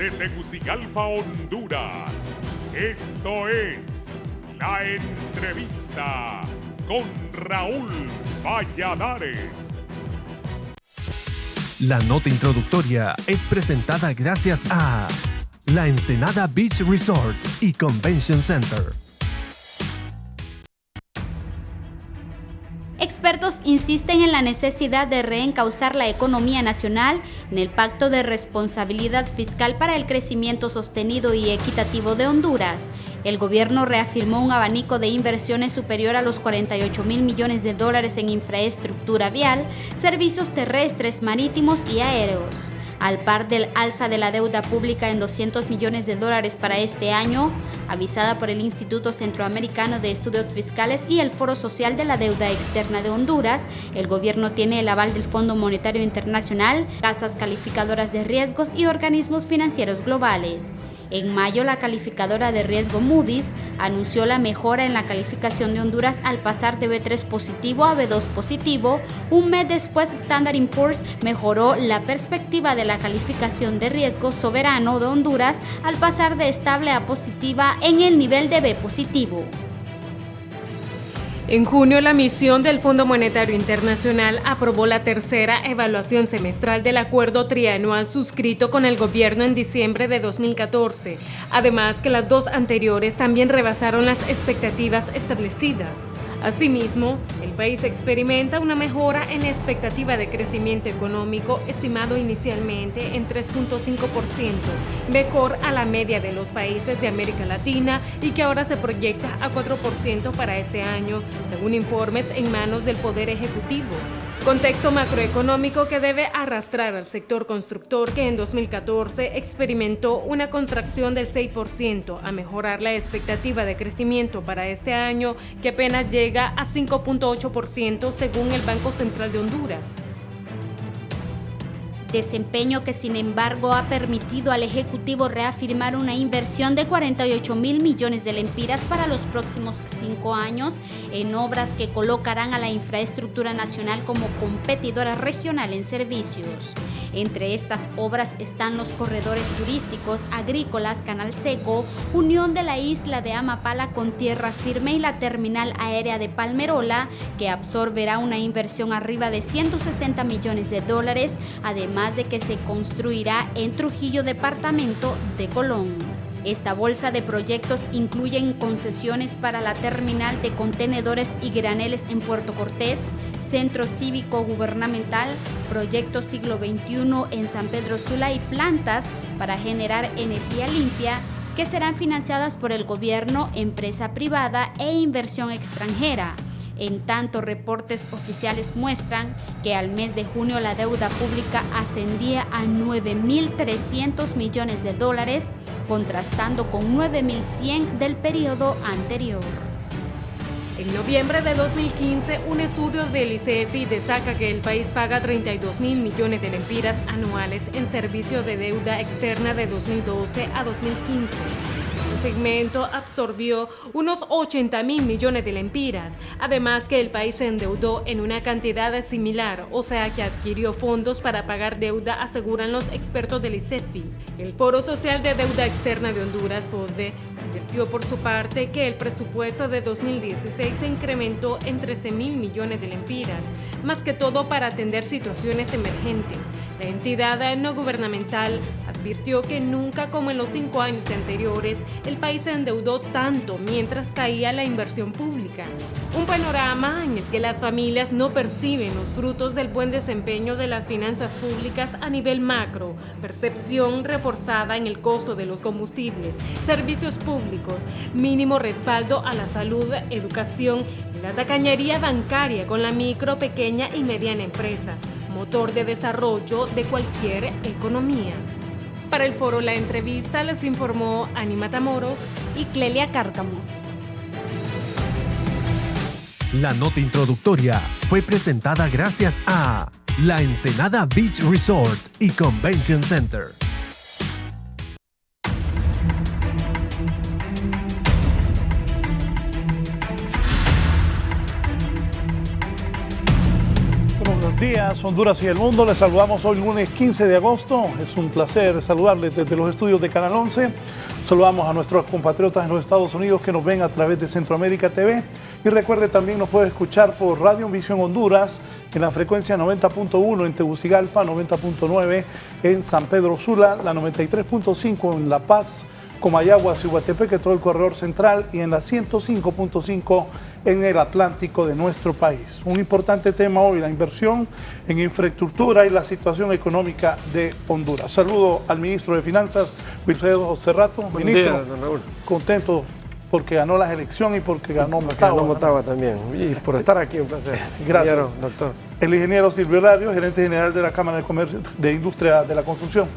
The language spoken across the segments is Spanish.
desde Tegucigalpa, Honduras. Esto es La Entrevista con Raúl Valladares. La nota introductoria es presentada gracias a La Ensenada Beach Resort y Convention Center. Expertos insisten en la necesidad de reencauzar la economía nacional en el Pacto de Responsabilidad Fiscal para el Crecimiento Sostenido y Equitativo de Honduras. El gobierno reafirmó un abanico de inversiones superior a los 48.000 millones de dólares en infraestructura vial, servicios terrestres, marítimos y aéreos. Al par del alza de la deuda pública en 200 millones de dólares para este año, avisada por el Instituto Centroamericano de Estudios Fiscales y el Foro Social de la Deuda Externa de Honduras, el gobierno tiene el aval del Fondo Monetario Internacional, casas calificadoras de riesgos y organismos financieros globales. En mayo, la calificadora de riesgo Moody's anunció la mejora en la calificación de Honduras al pasar de B3 positivo a B2 positivo. Un mes después, Standard & Poor's mejoró la perspectiva de la calificación de riesgo soberano de Honduras al pasar de estable a positiva en el nivel de B positivo. En junio, la misión del Fondo Monetario Internacional aprobó la tercera evaluación semestral del acuerdo trianual suscrito con el gobierno en diciembre de 2014, además que las dos anteriores también rebasaron las expectativas establecidas. Asimismo, el país experimenta una mejora en la expectativa de crecimiento económico, estimado inicialmente en 3.5%, mejor a la media de los países de América Latina y que ahora se proyecta a 4% para este año, según informes en manos del Poder Ejecutivo. Contexto macroeconómico que debe arrastrar al sector constructor que en 2014 experimentó una contracción del 6%, a mejorar la expectativa de crecimiento para este año que apenas llega a 5.8% según el Banco Central de Honduras. Desempeño que sin embargo ha permitido al Ejecutivo reafirmar una inversión de 48.000 millones de lempiras para los próximos 5 años en obras que colocarán a la infraestructura nacional como competidora regional en servicios. Entre estas obras están los corredores turísticos, agrícolas, Canal Seco, unión de la isla de Amapala con tierra firme y la terminal aérea de Palmerola, que absorberá una inversión arriba de 160 millones de dólares, además de que se construirá en Trujillo, departamento de Colón. Esta bolsa de proyectos incluyen concesiones para la terminal de contenedores y graneles en Puerto Cortés, centro cívico gubernamental, proyecto siglo XXI en San Pedro Sula y plantas para generar energía limpia que serán financiadas por el gobierno, empresa privada e inversión extranjera. En tanto, reportes oficiales muestran que al mes de junio la deuda pública ascendía a 9.300 millones de dólares, contrastando con 9.100 del periodo anterior. En noviembre de 2015, un estudio del ICEFI destaca que el país paga 32.000 millones de lempiras anuales en servicio de deuda externa de 2012 a 2015. Este segmento absorbió unos 80.000 millones de lempiras, además que el país se endeudó en una cantidad similar, o sea que adquirió fondos para pagar deuda, aseguran los expertos del ICEFI. El Foro Social de Deuda Externa de Honduras, FOSDE, advirtió por su parte que el presupuesto de 2016 se incrementó en 13.000 millones de lempiras, más que todo para atender situaciones emergentes. La entidad no gubernamental advirtió que nunca como en los 5 años anteriores el país se endeudó tanto mientras caía la inversión pública. Un panorama en el que las familias no perciben los frutos del buen desempeño de las finanzas públicas a nivel macro, percepción reforzada en el costo de los combustibles, servicios públicos, mínimo respaldo a la salud, educación y la tacañería bancaria con la micro, pequeña y mediana empresa, motor de desarrollo de cualquier economía. Para el foro La Entrevista les informó Ani Matamoros y Clelia Cárcamo. La nota introductoria fue presentada gracias a La Ensenada Beach Resort y Convention Center. días, Honduras y el mundo. Les saludamos hoy lunes 15 de agosto. Es un placer saludarles desde los estudios de Canal 11. Saludamos a nuestros compatriotas en los Estados Unidos que nos ven a través de Centroamérica TV. Y recuerde, también nos puede escuchar por Radio Visión Honduras en la frecuencia 90.1 en Tegucigalpa, 90.9 en San Pedro Sula, la 93.5 en La Paz, Comayagua, Cihuatepeque, todo el corredor central, y en la 105.5 en el Atlántico de nuestro país. Un importante tema hoy, la inversión en infraestructura y la situación económica de Honduras. Saludo al ministro de Finanzas, Wilfredo Cerrato. Buen Ministro, día, don Raúl. Contento porque ganó las elecciones y porque ganó Motagua. Ganó Motagua también. Y por estar aquí, un placer. Gracias. Ingeniero, doctor. El ingeniero Silvio Lario, gerente general de la Cámara de Comercio de Industria de la Construcción.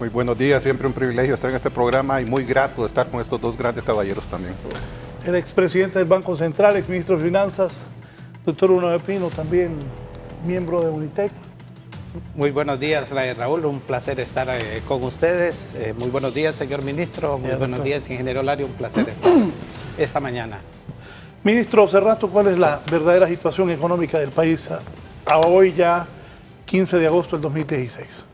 Muy buenos días, siempre un privilegio estar en este programa y muy grato de estar con estos dos grandes caballeros también. El expresidente del Banco Central, exministro de Finanzas, doctor Bruno de Pino, también miembro de Unitec. Muy buenos días, Raúl, un placer estar con ustedes. Muy buenos días, señor ministro, muy buenos días, ingeniero Lario, un placer estar esta mañana. Ministro Cerrato, ¿cuál es la verdadera situación económica del país a hoy ya, 15 de agosto del 2016?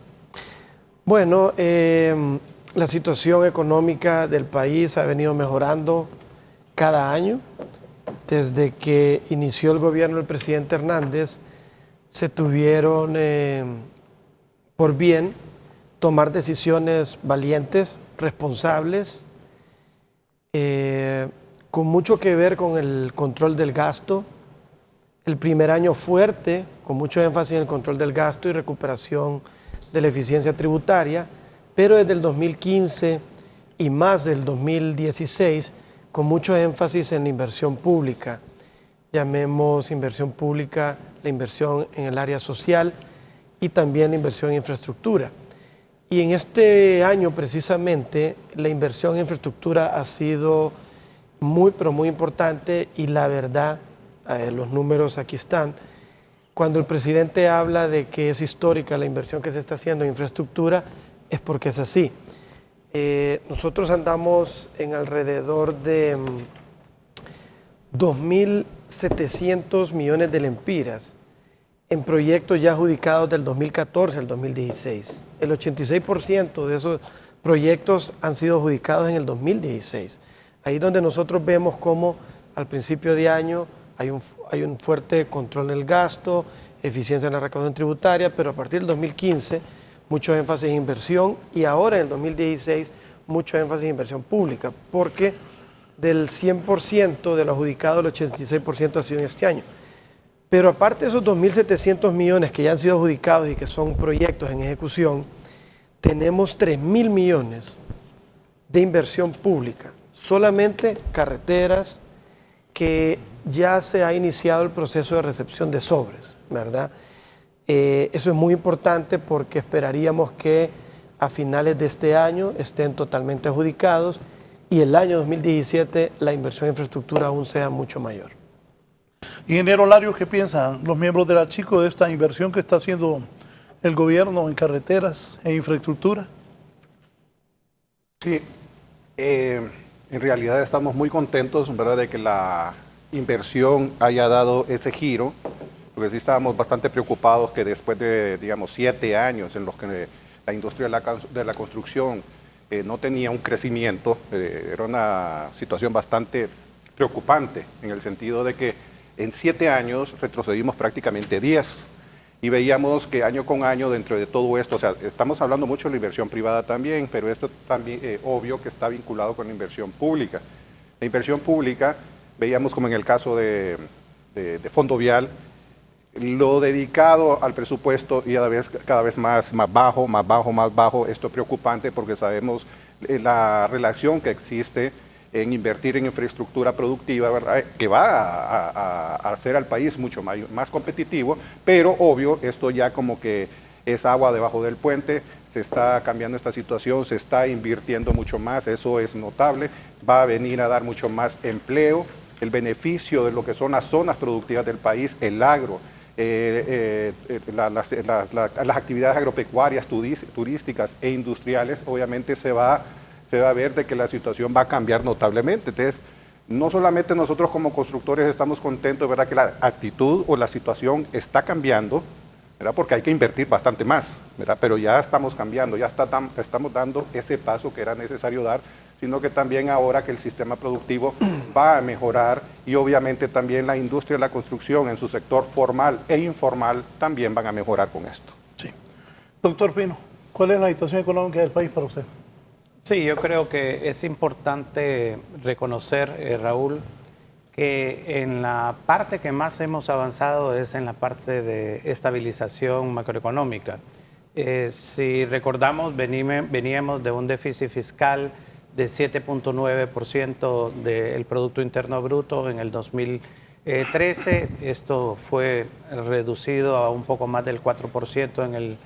Bueno, la situación económica del país ha venido mejorando cada año. Desde que inició el gobierno del presidente Hernández, se tuvieron por bien tomar decisiones valientes, responsables, con mucho que ver con el control del gasto. El primer año fuerte, con mucho énfasis en el control del gasto y recuperación de la eficiencia tributaria, pero desde el 2015 y más del 2016, con mucho énfasis en la inversión pública. Llamemos inversión pública la inversión en el área social y también la inversión en infraestructura. Y en este año precisamente la inversión en infraestructura ha sido muy, pero muy importante, y la verdad, los números aquí están. Cuando el presidente habla de que es histórica la inversión que se está haciendo en infraestructura, es porque es así. Nosotros andamos en alrededor de 2.700 millones de lempiras en proyectos ya adjudicados del 2014 al 2016. El 86% de esos proyectos han sido adjudicados en el 2016. Ahí donde nosotros vemos cómo al principio de año hay un fuerte control del gasto, eficiencia en la recaudación tributaria, pero a partir del 2015 mucho énfasis en inversión, y ahora en el 2016 mucho énfasis en inversión pública, porque del 100% de lo adjudicado, el 86% ha sido en este año. Pero aparte de esos 2.700 millones que ya han sido adjudicados y que son proyectos en ejecución, tenemos 3.000 millones de inversión pública, solamente carreteras, que ya se ha iniciado el proceso de recepción de sobres, ¿verdad? Eso es muy importante porque esperaríamos que a finales de este año estén totalmente adjudicados y el año 2017 la inversión en infraestructura aún sea mucho mayor. Ingeniero Lario, ¿qué piensan los miembros de la Chico de esta inversión que está haciendo el gobierno en carreteras e infraestructura? Sí, en realidad estamos muy contentos, ¿verdad?, de que la inversión haya dado ese giro, porque sí estábamos bastante preocupados que después de, digamos, 7 años en los que la industria de la construcción no tenía un crecimiento, era una situación bastante preocupante, en el sentido de que en 7 años retrocedimos prácticamente 10, y veíamos que año con año dentro de todo esto, o sea, estamos hablando mucho de la inversión privada también, pero esto también obvio que está vinculado con la inversión pública. La inversión pública, veíamos como en el caso de Fondo Vial, lo dedicado al presupuesto y cada vez más bajo. Esto es preocupante porque sabemos la relación que existe en invertir en infraestructura productiva, ¿verdad?, que va a hacer al país mucho más competitivo, pero obvio, esto ya como que es agua debajo del puente, se está cambiando esta situación, se está invirtiendo mucho más, eso es notable, va a venir a dar mucho más empleo, el beneficio de lo que son las zonas productivas del país, el agro, las actividades agropecuarias, turísticas e industriales, obviamente se va a ver de que la situación va a cambiar notablemente. Entonces, no solamente nosotros como constructores estamos contentos de ver que la actitud o la situación está cambiando, ¿verdad? Porque hay que invertir bastante más, ¿verdad? Pero ya estamos cambiando, estamos dando ese paso que era necesario dar, sino que también ahora que el sistema productivo va a mejorar y obviamente también la industria de la construcción en su sector formal e informal también van a mejorar con esto. Sí. Doctor Pino, ¿cuál es la situación económica del país para usted? Sí, yo creo que es importante reconocer, Raúl, que en la parte que más hemos avanzado es en la parte de estabilización macroeconómica. Si recordamos, veníamos de un déficit fiscal de 7.9% del Producto Interno Bruto en el 2013. Esto fue reducido a un poco más del 4% en el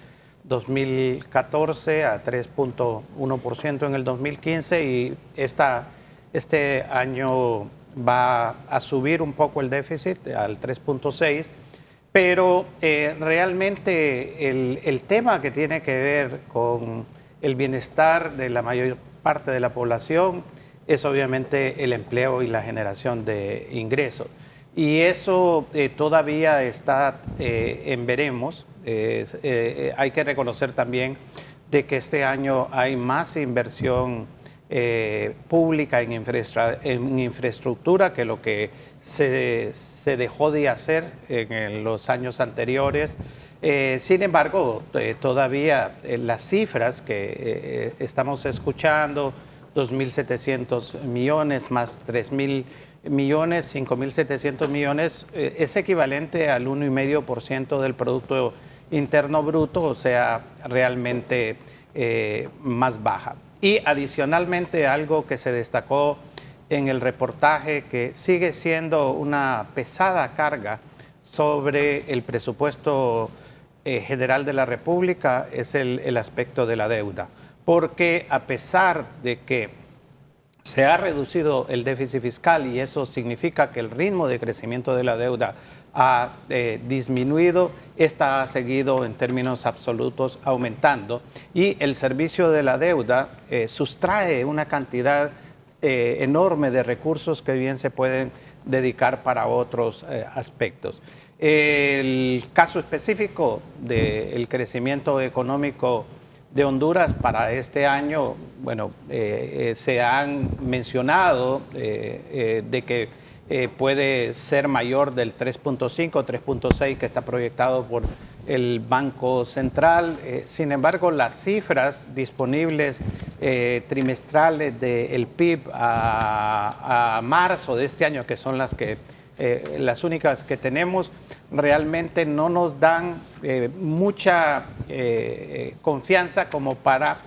2014, a 3.1% en el 2015 y este año va a subir un poco el déficit al 3.6%, pero realmente el tema que tiene que ver con el bienestar de la mayor parte de la población es obviamente el empleo y la generación de ingresos. Y eso todavía está en veremos. Hay que reconocer también de que este año hay más inversión pública en infraestructura que lo que se dejó de hacer en los años anteriores. Sin embargo, todavía las cifras que estamos escuchando, 2.700 millones más 3.000 millones, 5.700 millones, es equivalente al 1,5% del Producto Interno Bruto, o sea, realmente más baja. Y adicionalmente, algo que se destacó en el reportaje, que sigue siendo una pesada carga sobre el presupuesto general de la República, es el aspecto de la deuda. Porque a pesar de que se ha reducido el déficit fiscal y eso significa que el ritmo de crecimiento de la deuda ha disminuido, esta ha seguido en términos absolutos aumentando y el servicio de la deuda sustrae una cantidad enorme de recursos que bien se pueden dedicar para otros aspectos. El caso específico del crecimiento económico de Honduras para este año, bueno, se han mencionado de que puede ser mayor del 3.5, 3.6 que está proyectado por el Banco Central. Sin embargo, las cifras disponibles trimestrales del PIB a marzo de este año, que son las únicas que tenemos, realmente no nos dan mucha confianza como para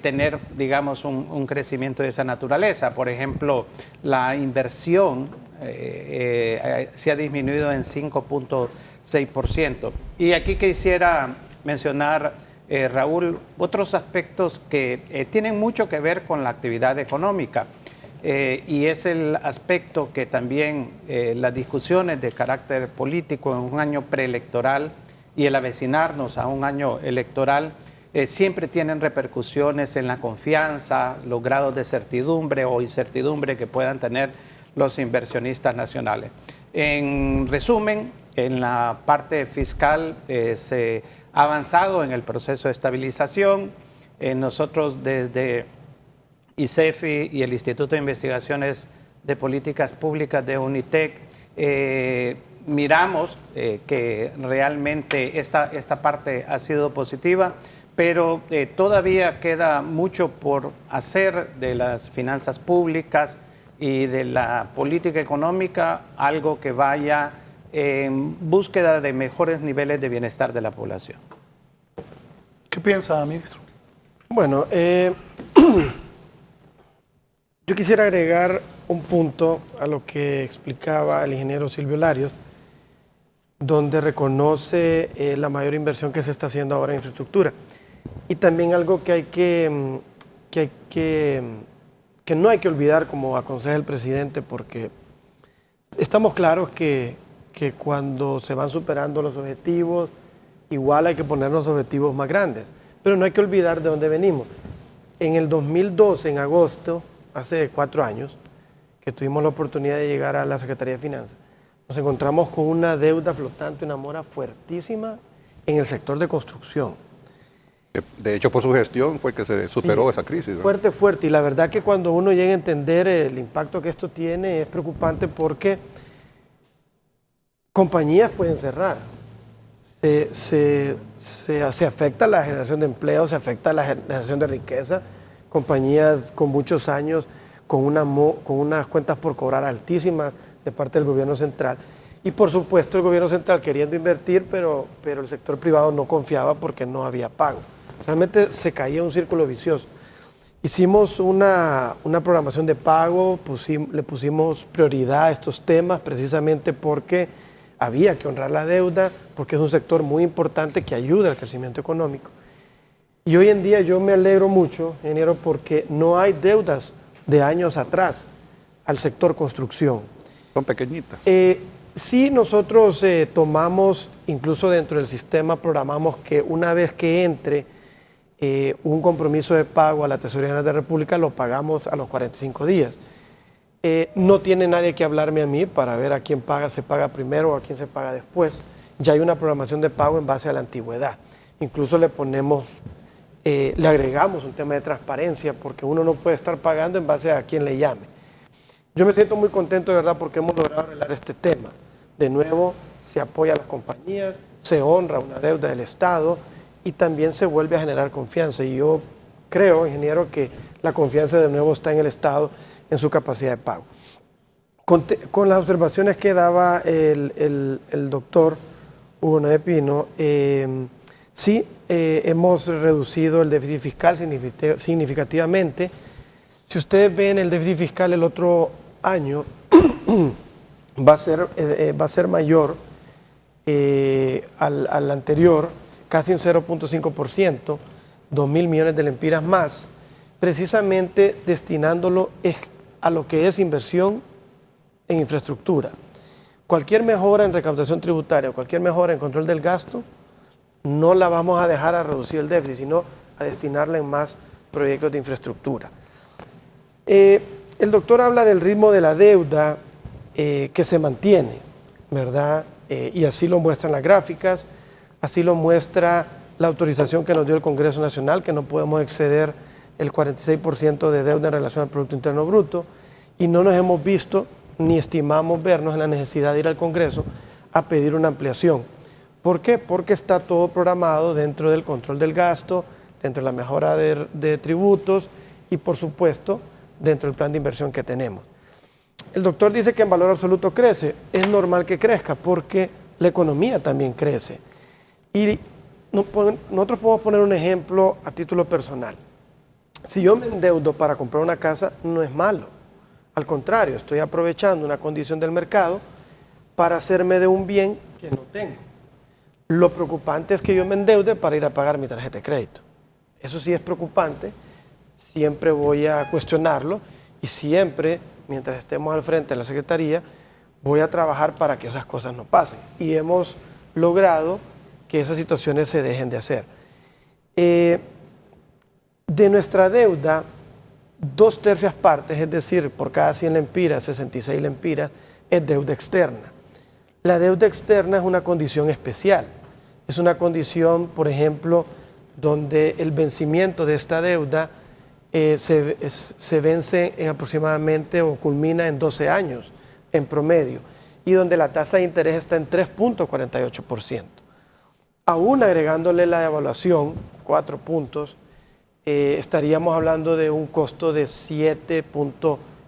tener, digamos, un crecimiento de esa naturaleza. Por ejemplo, la inversión se ha disminuido en 5.6%. Y aquí quisiera mencionar, Raúl, otros aspectos que tienen mucho que ver con la actividad económica. Y es el aspecto que también las discusiones de carácter político en un año preelectoral y el avecinarnos a un año electoral siempre tienen repercusiones en la confianza, los grados de certidumbre o incertidumbre que puedan tener los inversionistas nacionales. En resumen, en la parte fiscal se ha avanzado en el proceso de estabilización. Nosotros desde ICEFI y el Instituto de Investigaciones de Políticas Públicas de UNITEC miramos que realmente esta parte ha sido positiva, pero todavía queda mucho por hacer de las finanzas públicas y de la política económica, algo que vaya en búsqueda de mejores niveles de bienestar de la población. ¿Qué piensa, ministro? Bueno, yo quisiera agregar un punto a lo que explicaba el ingeniero Silvio Larios, donde reconoce la mayor inversión que se está haciendo ahora en infraestructura. Y también algo que no hay que olvidar, como aconseja el presidente, porque estamos claros que cuando se van superando los objetivos, igual hay que ponernos objetivos más grandes. Pero no hay que olvidar de dónde venimos. En el 2012, en agosto, hace 4 años, que tuvimos la oportunidad de llegar a la Secretaría de Finanzas, nos encontramos con una deuda flotante, una mora fuertísima, en el sector de construcción. De hecho, por su gestión fue que se superó esa crisis, ¿verdad? Fuerte, fuerte. Y la verdad que cuando uno llega a entender el impacto que esto tiene es preocupante porque compañías pueden cerrar. Se afecta la generación de empleo, se afecta la generación de riqueza. Compañías con muchos años, con unas cuentas por cobrar altísimas de parte del gobierno central. Y por supuesto el gobierno central queriendo invertir, pero el sector privado no confiaba porque no había pago. Realmente se caía un círculo vicioso. Hicimos una programación de pago, le pusimos prioridad a estos temas precisamente porque había que honrar la deuda, porque es un sector muy importante que ayuda al crecimiento económico. Y hoy en día yo me alegro mucho, ingeniero, porque no hay deudas de años atrás al sector construcción. Son pequeñitas. Sí, nosotros tomamos, incluso dentro del sistema, programamos que una vez que entre un compromiso de pago a la Tesorería General de la República, lo pagamos a los 45 días. No tiene nadie que hablarme a mí para ver a quién se paga primero o a quién se paga después. Ya hay una programación de pago en base a la antigüedad. Incluso le agregamos un tema de transparencia porque uno no puede estar pagando en base a quien le llame. Yo me siento muy contento de verdad porque hemos logrado arreglar este tema. De nuevo, se apoya a las compañías, se honra una deuda del Estado y también se vuelve a generar confianza. Y yo creo, ingeniero, que la confianza de nuevo está en el Estado, en su capacidad de pago. Con las observaciones que daba el doctor Hugo Noé Pino, sí, hemos reducido el déficit fiscal significativamente. Si ustedes ven el déficit fiscal el otro año, va a ser mayor al anterior, casi en 0.5%, 2.000 millones de lempiras más, precisamente destinándolo a lo que es inversión en infraestructura. Cualquier mejora en recaudación tributaria, cualquier mejora en control del gasto, no la vamos a dejar a reducir el déficit, sino a destinarla en más proyectos de infraestructura. El doctor habla del ritmo de la deuda que se mantiene, ¿verdad? Y así lo muestran las gráficas, así lo muestra la autorización que nos dio el Congreso Nacional, que no podemos exceder el 46% de deuda en relación al Producto Interno Bruto, y no nos hemos visto ni estimamos vernos en la necesidad de ir al Congreso a pedir una ampliación. ¿Por qué? Porque está todo programado dentro del control del gasto, dentro de la mejora de tributos y, por supuesto, dentro del plan de inversión que tenemos. El doctor dice que en valor absoluto crece. Es normal que crezca porque la economía también crece. Y nosotros podemos poner un ejemplo a título personal. Si yo me endeudo para comprar una casa, no es malo. Al contrario, estoy aprovechando una condición del mercado para hacerme de un bien que no tengo. Lo preocupante es que yo me endeude para ir a pagar mi tarjeta de crédito. Eso sí es preocupante. Siempre voy a cuestionarlo y siempre, mientras estemos al frente de la Secretaría, voy a trabajar para que esas cosas no pasen. Y hemos logrado que esas situaciones se dejen de hacer. De nuestra deuda, 2/3 partes, es decir, por cada 100 lempiras, 66 lempiras, es deuda externa. La deuda externa es una condición especial. Es una condición, por ejemplo, donde el vencimiento de esta deuda se vence en aproximadamente o culmina en 12 años en promedio y donde la tasa de interés está en 3.48%. Aún agregándole la evaluación, 4 puntos, estaríamos hablando de un costo de 7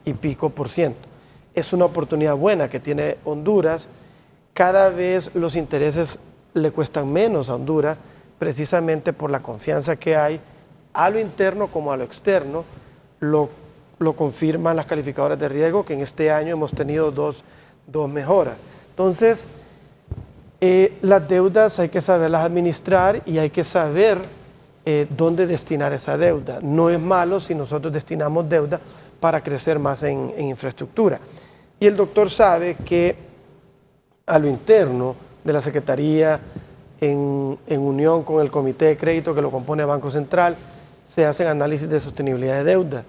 y pico por ciento. Es una oportunidad buena que tiene Honduras. Cada vez los intereses le cuestan menos a Honduras, precisamente por la confianza que hay a lo interno como a lo externo. Lo confirman las calificadoras de riesgo, que en este año hemos tenido dos mejoras. Entonces, las deudas hay que saberlas administrar y hay que saber dónde destinar esa deuda. No es malo si nosotros destinamos deuda para crecer más en infraestructura. Y el doctor sabe que a lo interno de la Secretaría, en unión con el Comité de Crédito que lo compone el Banco Central, se hacen análisis de sostenibilidad de deuda.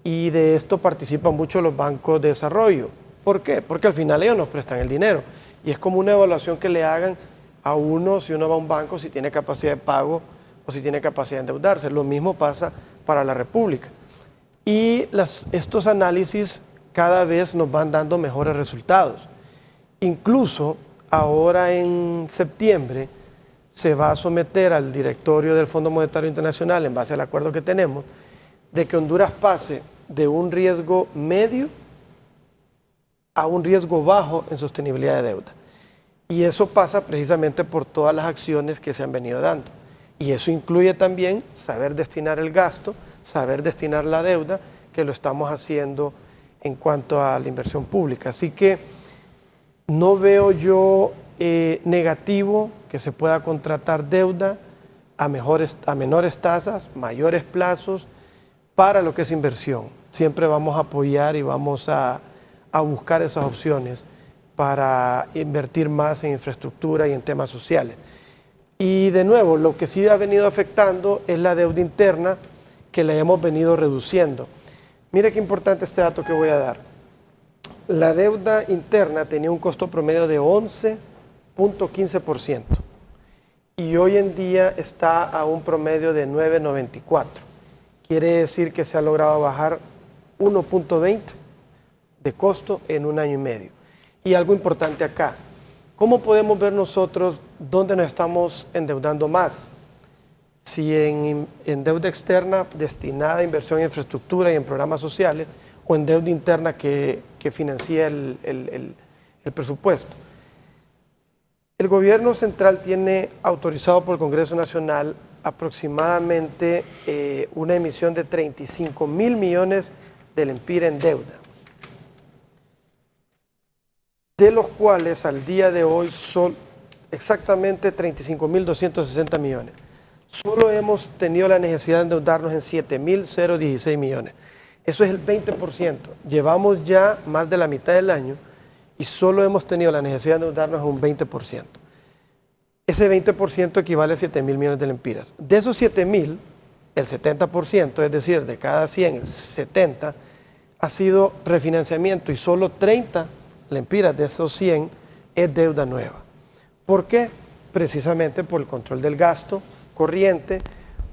Y de esto participan mucho los bancos de desarrollo. ¿Por qué? Porque al final ellos nos prestan el dinero. Y es como una evaluación que le hagan a uno, si uno va a un banco, si tiene capacidad de pago o si tiene capacidad de endeudarse. Lo mismo pasa para la República. Y estos análisis cada vez nos van dando mejores resultados. Incluso ahora en septiembre se va a someter al directorio del Fondo Monetario Internacional, en base al acuerdo que tenemos, de que Honduras pase de un riesgo medio a un riesgo bajo en sostenibilidad de deuda. Y eso pasa precisamente por todas las acciones que se han venido dando. Y eso incluye también saber destinar el gasto, saber destinar la deuda, que lo estamos haciendo en cuanto a la inversión pública. Así que no veo yo negativo que se pueda contratar deuda a menores tasas, mayores plazos, para lo que es inversión. Siempre vamos a apoyar y vamos a buscar esas opciones para invertir más en infraestructura y en temas sociales. Y de nuevo, lo que sí ha venido afectando es la deuda interna, que la hemos venido reduciendo. Mire qué importante este dato que voy a dar. La deuda interna tenía un costo promedio de 11.15% y hoy en día está a un promedio de 9.94. Quiere decir que se ha logrado bajar 1.20 de costo en un año y medio. Y algo importante acá, ¿cómo podemos ver nosotros dónde nos estamos endeudando más? Si en deuda externa destinada a inversión en infraestructura y en programas sociales, o en deuda interna que financia el presupuesto. El gobierno central tiene autorizado por el Congreso Nacional aproximadamente una emisión de 35.000 millones de lempiras en deuda, de los cuales al día de hoy son exactamente 35.260 millones. Solo hemos tenido la necesidad de endeudarnos en 7.016 millones. Eso es el 20%. Llevamos ya más de la mitad del año y solo hemos tenido la necesidad de endeudarnos en un 20%. Ese 20% equivale a 7.000 millones de lempiras. De esos 7.000, el 70%, es decir, de cada 100, el 70, ha sido refinanciamiento y solo 30 lempiras de esos 100 es deuda nueva. ¿Por qué? Precisamente por el control del gasto corriente,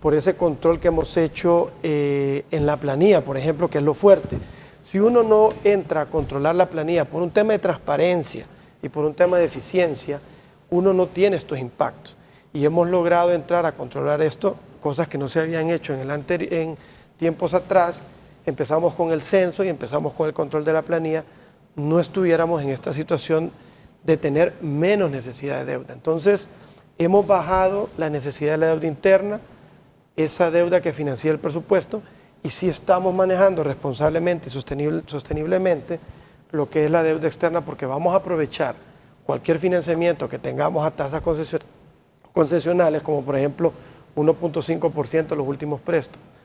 por ese control que hemos hecho en la planilla, por ejemplo, que es lo fuerte. Si uno no entra a controlar la planilla por un tema de transparencia y por un tema de eficiencia, uno no tiene estos impactos. Y hemos logrado entrar a controlar esto, cosas que no se habían hecho en tiempos atrás. Empezamos con el censo y empezamos con el control de la planilla. No estuviéramos en esta situación de tener menos necesidad de deuda. Entonces, hemos bajado la necesidad de la deuda interna, esa deuda que financia el presupuesto, y sí estamos manejando responsablemente y sosteniblemente lo que es la deuda externa, porque vamos a aprovechar cualquier financiamiento que tengamos a tasas concesionales, como por ejemplo 1.5% de los últimos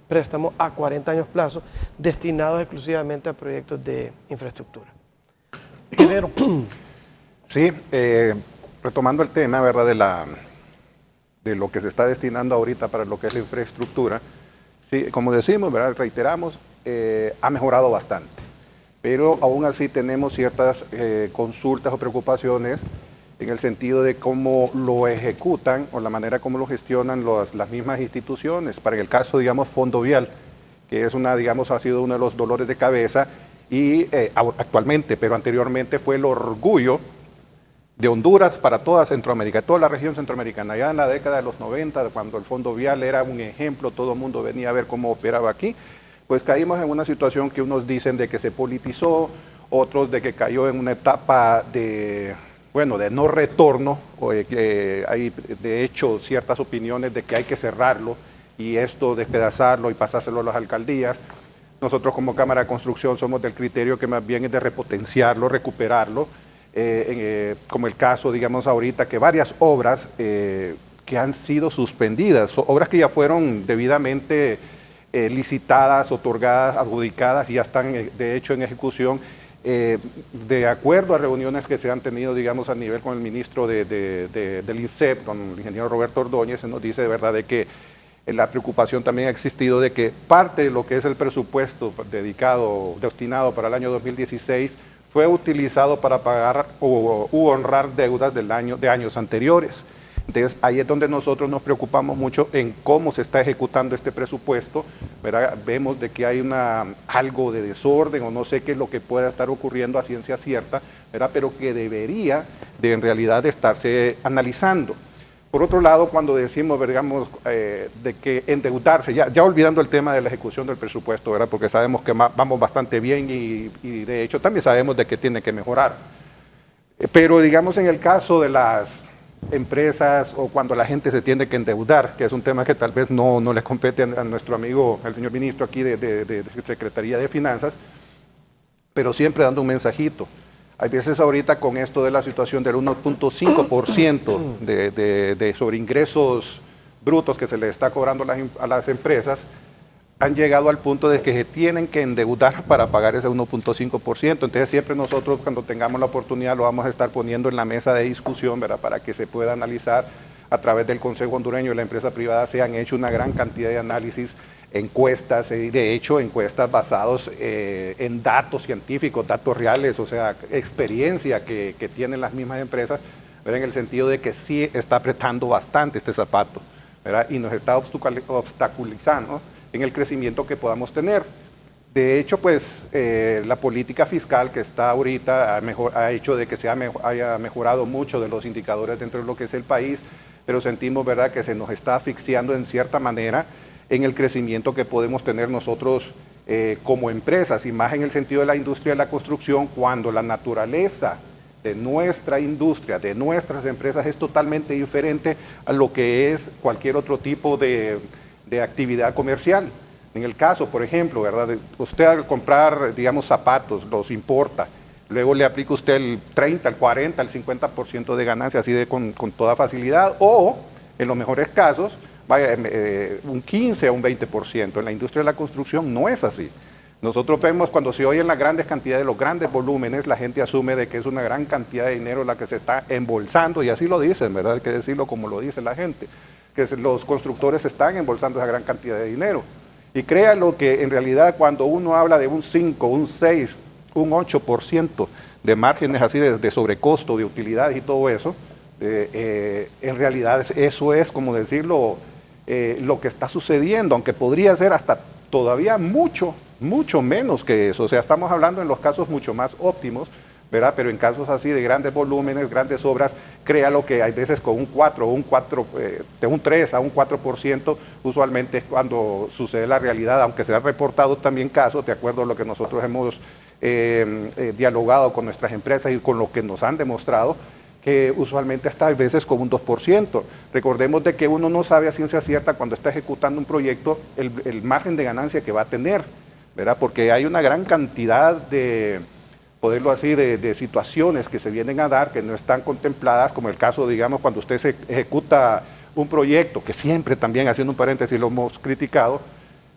préstamos a 40 años plazo, destinados exclusivamente a proyectos de infraestructura. Ingeniero. Sí, retomando el tema, ¿verdad?, de lo que se está destinando ahorita para lo que es la infraestructura, sí, como decimos, ¿verdad?, reiteramos, ha mejorado bastante, pero aún así tenemos ciertas consultas o preocupaciones en el sentido de cómo lo ejecutan o la manera como lo gestionan las mismas instituciones. Para el caso, digamos, Fondo Vial, que es ha sido uno de los dolores de cabeza y actualmente, pero anteriormente fue el orgullo de Honduras para toda Centroamérica, toda la región centroamericana. Ya en la década de los 90, cuando el Fondo Vial era un ejemplo, todo el mundo venía a ver cómo operaba aquí, pues caímos en una situación que unos dicen de que se politizó, otros de que cayó en una etapa de no retorno, o que hay de hecho ciertas opiniones de que hay que cerrarlo y esto despedazarlo y pasárselo a las alcaldías. Nosotros como Cámara de Construcción somos del criterio que más bien es de repotenciarlo, recuperarlo, como el caso, digamos, ahorita que varias obras que han sido suspendidas, obras que ya fueron debidamente licitadas, otorgadas, adjudicadas y ya están de hecho en ejecución, de acuerdo a reuniones que se han tenido, digamos, a nivel con el ministro del INSEP, con el ingeniero Roberto Ordóñez, se nos dice de verdad de que la preocupación también ha existido de que parte de lo que es el presupuesto destinado para el año 2016 fue utilizado para pagar u honrar deudas de años anteriores. Entonces, ahí es donde nosotros nos preocupamos mucho en cómo se está ejecutando este presupuesto, ¿verdad? Vemos de que hay algo de desorden o no sé qué es lo que pueda estar ocurriendo a ciencia cierta, ¿verdad? Pero que debería en realidad de estarse analizando. Por otro lado, cuando decimos, digamos, de que endeudarse, ya olvidando el tema de la ejecución del presupuesto, ¿verdad? Porque sabemos que vamos bastante bien y de hecho también sabemos de que tiene que mejorar. Pero digamos en el caso de las empresas o cuando la gente se tiene que endeudar, que es un tema que tal vez no le compete a nuestro amigo, el señor ministro aquí de Secretaría de Finanzas, pero siempre dando un mensajito. Hay veces ahorita con esto de la situación del 1.5% de sobreingresos brutos que se le está cobrando a las empresas, han llegado al punto de que se tienen que endeudar para pagar ese 1.5%. Entonces siempre nosotros cuando tengamos la oportunidad lo vamos a estar poniendo en la mesa de discusión, ¿verdad? Para que se pueda analizar a través del Consejo Hondureño y la empresa privada. Se han hecho una gran cantidad de análisis, encuestas, de hecho encuestas basadas en datos científicos, datos reales, o sea, experiencia que tienen las mismas empresas, ¿verdad? En el sentido de que sí está apretando bastante este zapato, ¿verdad? Y nos está obstaculizando en el crecimiento que podamos tener. De hecho, pues la política fiscal que está ahorita ha hecho de que haya mejorado mucho de los indicadores dentro de lo que es el país, pero sentimos, ¿verdad?, que se nos está asfixiando en cierta manera en el crecimiento que podemos tener nosotros como empresas, y más en el sentido de la industria de la construcción, cuando la naturaleza de nuestra industria, de nuestras empresas, es totalmente diferente a lo que es cualquier otro tipo de actividad comercial. En el caso, por ejemplo, ¿verdad?, usted al comprar, digamos, zapatos, los importa, luego le aplica usted el 30, el 40, el 50% de ganancia, así con toda facilidad, o en los mejores casos, un 15 o un 20%. En la industria de la construcción no es así. Nosotros vemos cuando se oyen las grandes cantidades, los grandes volúmenes, la gente asume de que es una gran cantidad de dinero la que se está embolsando, y así lo dicen, ¿verdad? Hay que decirlo como lo dice la gente, que los constructores están embolsando esa gran cantidad de dinero. Y créanlo que en realidad cuando uno habla de un 5, un 6, un 8% de márgenes así de sobrecosto, de utilidades y todo eso, en realidad eso es, como decirlo, lo que está sucediendo, aunque podría ser hasta todavía mucho menos que eso. O sea, estamos hablando en los casos mucho más óptimos, ¿verdad? Pero en casos así de grandes volúmenes, grandes obras, créalo que hay veces con un 4, de un 3 a un 4%, usualmente es cuando sucede la realidad, aunque se han reportado también casos, de acuerdo a lo que nosotros hemos dialogado con nuestras empresas y con lo que nos han demostrado, que usualmente está a veces con un 2%. Recordemos de que uno no sabe a ciencia cierta cuando está ejecutando un proyecto el margen de ganancia que va a tener, ¿verdad? Porque hay una gran cantidad de, poderlo así, de situaciones que se vienen a dar que no están contempladas, como el caso, digamos, cuando usted se ejecuta un proyecto, que siempre también, haciendo un paréntesis, lo hemos criticado,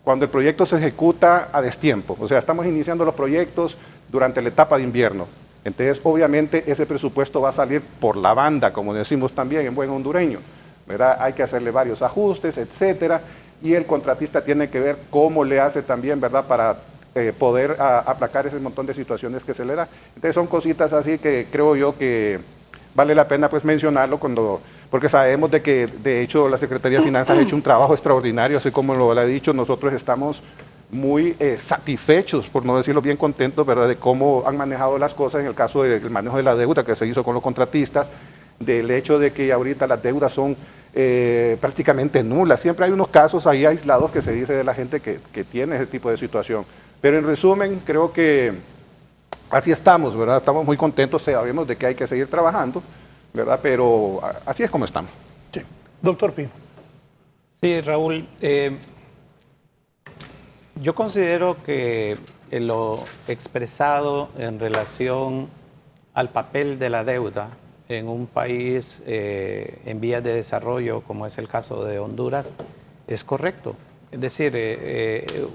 cuando el proyecto se ejecuta a destiempo, o sea, estamos iniciando los proyectos durante la etapa de invierno. Entonces, obviamente, ese presupuesto va a salir por la banda, como decimos también en buen hondureño, ¿verdad? Hay que hacerle varios ajustes, etcétera, y el contratista tiene que ver cómo le hace también, ¿verdad?, para poder aplacar ese montón de situaciones que se le da. Entonces, son cositas así que creo yo que vale la pena pues mencionarlo porque sabemos de que, de hecho, la Secretaría de Finanzas ha hecho un trabajo extraordinario, así como lo ha dicho. Nosotros estamos muy satisfechos, por no decirlo bien contentos, ¿verdad?, de cómo han manejado las cosas en el caso del manejo de la deuda que se hizo con los contratistas, del hecho de que ahorita las deudas son prácticamente nulas. Siempre hay unos casos ahí aislados que se dice de la gente que tiene ese tipo de situación. Pero en resumen, creo que así estamos, ¿verdad? Estamos muy contentos, sabemos de que hay que seguir trabajando, ¿verdad? Pero así es como estamos. Sí. Doctor Pino. Sí, Raúl. Yo considero que lo expresado en relación al papel de la deuda en un país en vías de desarrollo, como es el caso de Honduras, es correcto. Es decir,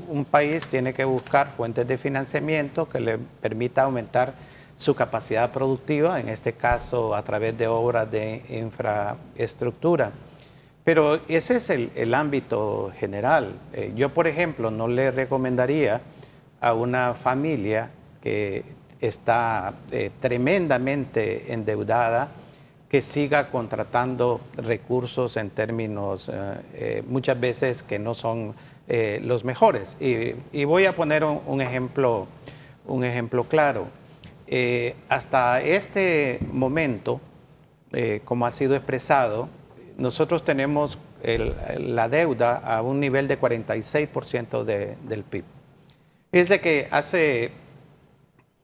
un país tiene que buscar fuentes de financiamiento que le permita aumentar su capacidad productiva, en este caso a través de obras de infraestructura. Pero ese es el ámbito general. Yo, por ejemplo, no le recomendaría a una familia que está tremendamente endeudada, que siga contratando recursos en términos muchas veces que no son los mejores. Y voy a poner un ejemplo claro. Hasta este momento, como ha sido expresado, nosotros tenemos la deuda a un nivel de 46% del PIB. Fíjense que hace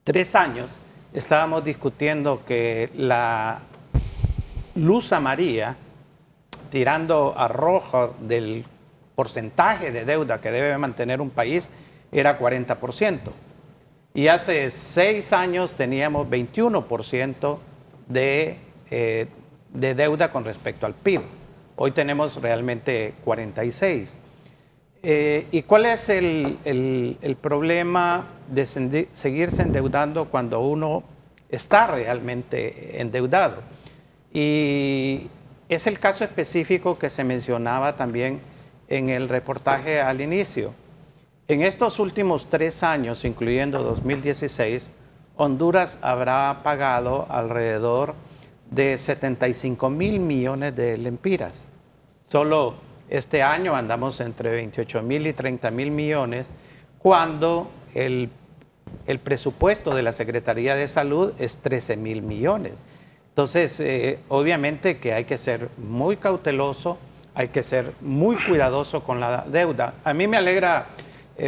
3 años estábamos discutiendo que la luz amarilla, tirando a rojo del porcentaje de deuda que debe mantener un país, era 40%. Y hace 6 años teníamos 21% de deuda con respecto al PIB. Hoy tenemos realmente 46%. ¿Y cuál es el problema de seguirse endeudando cuando uno está realmente endeudado? Y es el caso específico que se mencionaba también en el reportaje al inicio. En estos últimos 3 años, incluyendo 2016, Honduras habrá pagado alrededor de 75,000 millones de lempiras. Solo este año andamos entre 28,000 y 30,000 millones, cuando el presupuesto de la Secretaría de Salud es 13,000 millones. Entonces, obviamente que hay que ser muy cauteloso, hay que ser muy cuidadoso con la deuda. A mí me alegra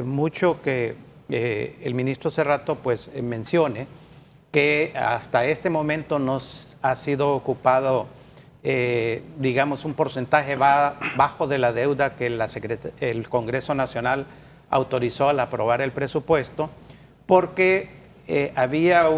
mucho que el ministro Cerrato pues mencione que hasta este momento no ha sido ocupado, digamos, un porcentaje bajo de la deuda que el Congreso Nacional autorizó al aprobar el presupuesto, porque había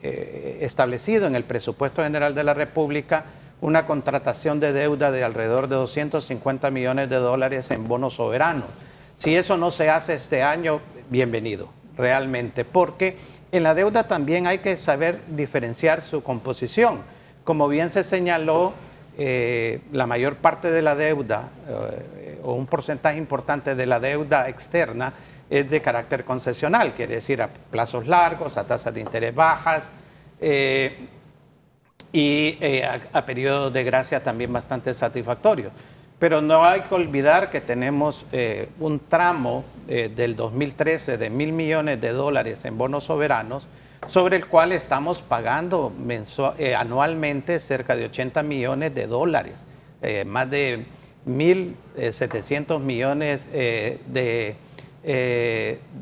establecido en el Presupuesto General de la República una contratación de deuda de alrededor de 250 millones de dólares en bonos soberanos. Si eso no se hace este año, bienvenido, realmente, porque en la deuda también hay que saber diferenciar su composición. Como bien se señaló, la mayor parte de la deuda, o un porcentaje importante de la deuda externa, es de carácter concesional, quiere decir a plazos largos, a tasas de interés bajas, y a periodos de gracia también bastante satisfactorios. Pero no hay que olvidar que tenemos un tramo del 2013 de 1,000 millones de dólares en bonos soberanos, sobre el cual estamos pagando anualmente cerca de 80 millones de dólares, más de 1,700 millones de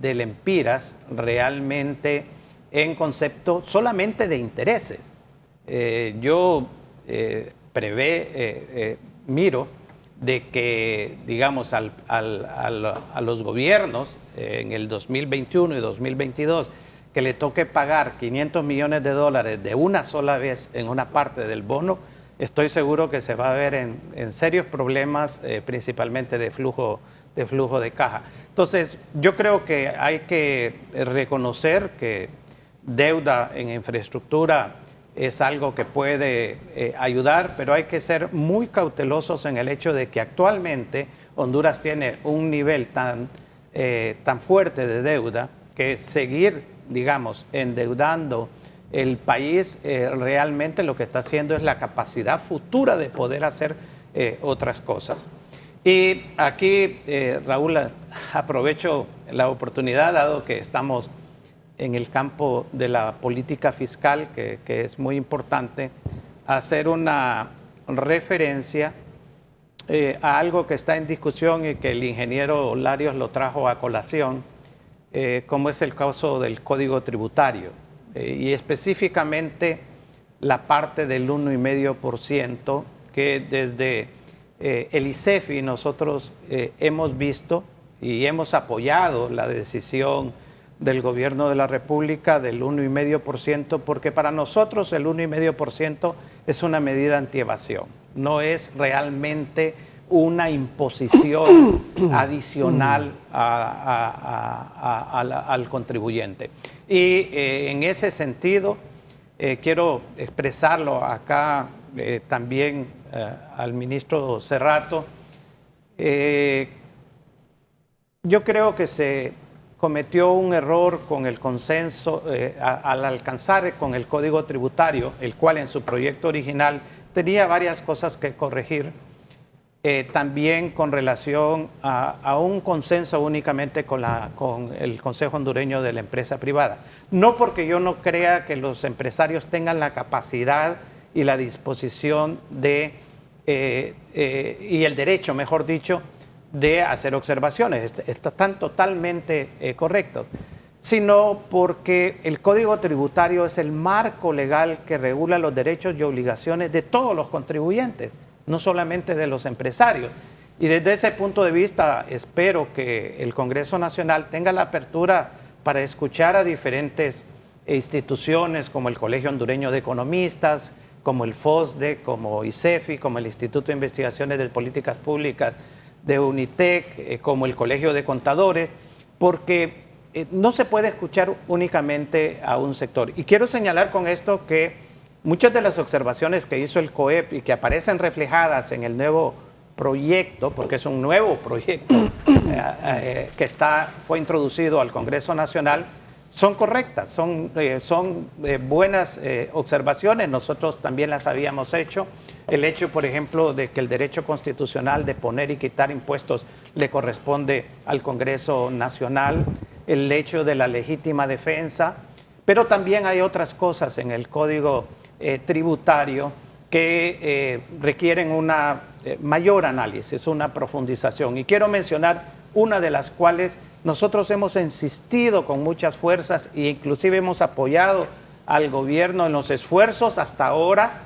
lempiras realmente en concepto solamente de intereses. Yo miro de que, digamos, a los gobiernos en el 2021 y 2022 que le toque pagar 500 millones de dólares de una sola vez en una parte del bono, estoy seguro que se va a ver en serios problemas, principalmente de flujo de caja. Entonces, yo creo que hay que reconocer que deuda en infraestructura es algo que puede ayudar, pero hay que ser muy cautelosos en el hecho de que actualmente Honduras tiene un nivel tan fuerte de deuda que seguir, digamos, endeudando el país realmente lo que está haciendo es la capacidad futura de poder hacer otras cosas. Y aquí, Raúl, aprovecho la oportunidad, dado que estamos en el campo de la política fiscal, que es muy importante, hacer una referencia a algo que está en discusión y que el ingeniero Larios lo trajo a colación, como es el caso del Código Tributario, y específicamente la parte del 1,5% que desde el ICEFI nosotros hemos visto y hemos apoyado la decisión del Gobierno de la República del 1,5%, porque para nosotros el 1,5% es una medida antievasión, no es realmente una imposición adicional al contribuyente. Y en ese sentido, quiero expresarlo acá también al ministro Cerrato. Yo creo que se cometió un error con el consenso al alcanzar con el Código Tributario, el cual en su proyecto original tenía varias cosas que corregir, también con relación a un consenso únicamente con el Consejo Hondureño de la Empresa Privada. No porque yo no crea que los empresarios tengan la capacidad y la disposición y el derecho, mejor dicho, de hacer observaciones, están totalmente correctos, sino porque el Código Tributario es el marco legal que regula los derechos y obligaciones de todos los contribuyentes, no solamente de los empresarios. Y desde ese punto de vista espero que el Congreso Nacional tenga la apertura para escuchar a diferentes instituciones como el Colegio Hondureño de Economistas, como el FOSDE, como ICEFI, como el Instituto de Investigaciones de Políticas Públicas de UNITEC, como el Colegio de Contadores, porque no se puede escuchar únicamente a un sector. Y quiero señalar con esto que muchas de las observaciones que hizo el COEP y que aparecen reflejadas en el nuevo proyecto, porque es un nuevo proyecto que fue introducido al Congreso Nacional, son correctas, son buenas observaciones, nosotros también las habíamos hecho. El hecho, por ejemplo, de que el derecho constitucional de poner y quitar impuestos le corresponde al Congreso Nacional, el hecho de la legítima defensa, pero también hay otras cosas en el Código Tributario que requieren una mayor análisis, una profundización. Y quiero mencionar una de las cuales nosotros hemos insistido con muchas fuerzas e inclusive hemos apoyado al gobierno en los esfuerzos hasta ahora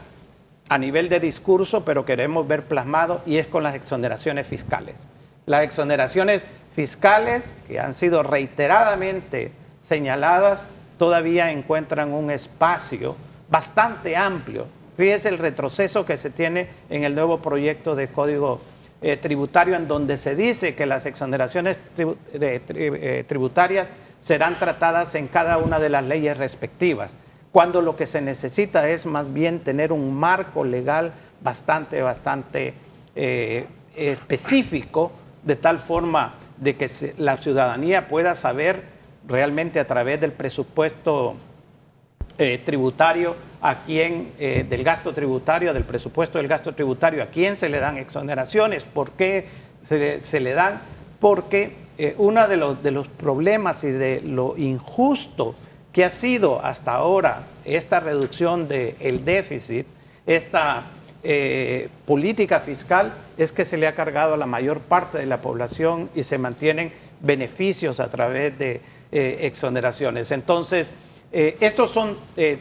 a nivel de discurso, pero queremos ver plasmado, y es con las exoneraciones fiscales. Las exoneraciones fiscales, que han sido reiteradamente señaladas, todavía encuentran un espacio bastante amplio. Fíjese el retroceso que se tiene en el nuevo proyecto de Código Tributario, en donde se dice que las exoneraciones tributarias serán tratadas en cada una de las leyes respectivas, cuando lo que se necesita es más bien tener un marco legal bastante específico, de tal forma de que la ciudadanía pueda saber realmente a través del presupuesto tributario a quién, del gasto tributario, del presupuesto del gasto tributario, a quién se le dan exoneraciones, por qué se le dan, porque uno de los problemas y de lo injusto que ha sido hasta ahora esta reducción del déficit, esta política fiscal, es que se le ha cargado a la mayor parte de la población y se mantienen beneficios a través de exoneraciones. Entonces, estos son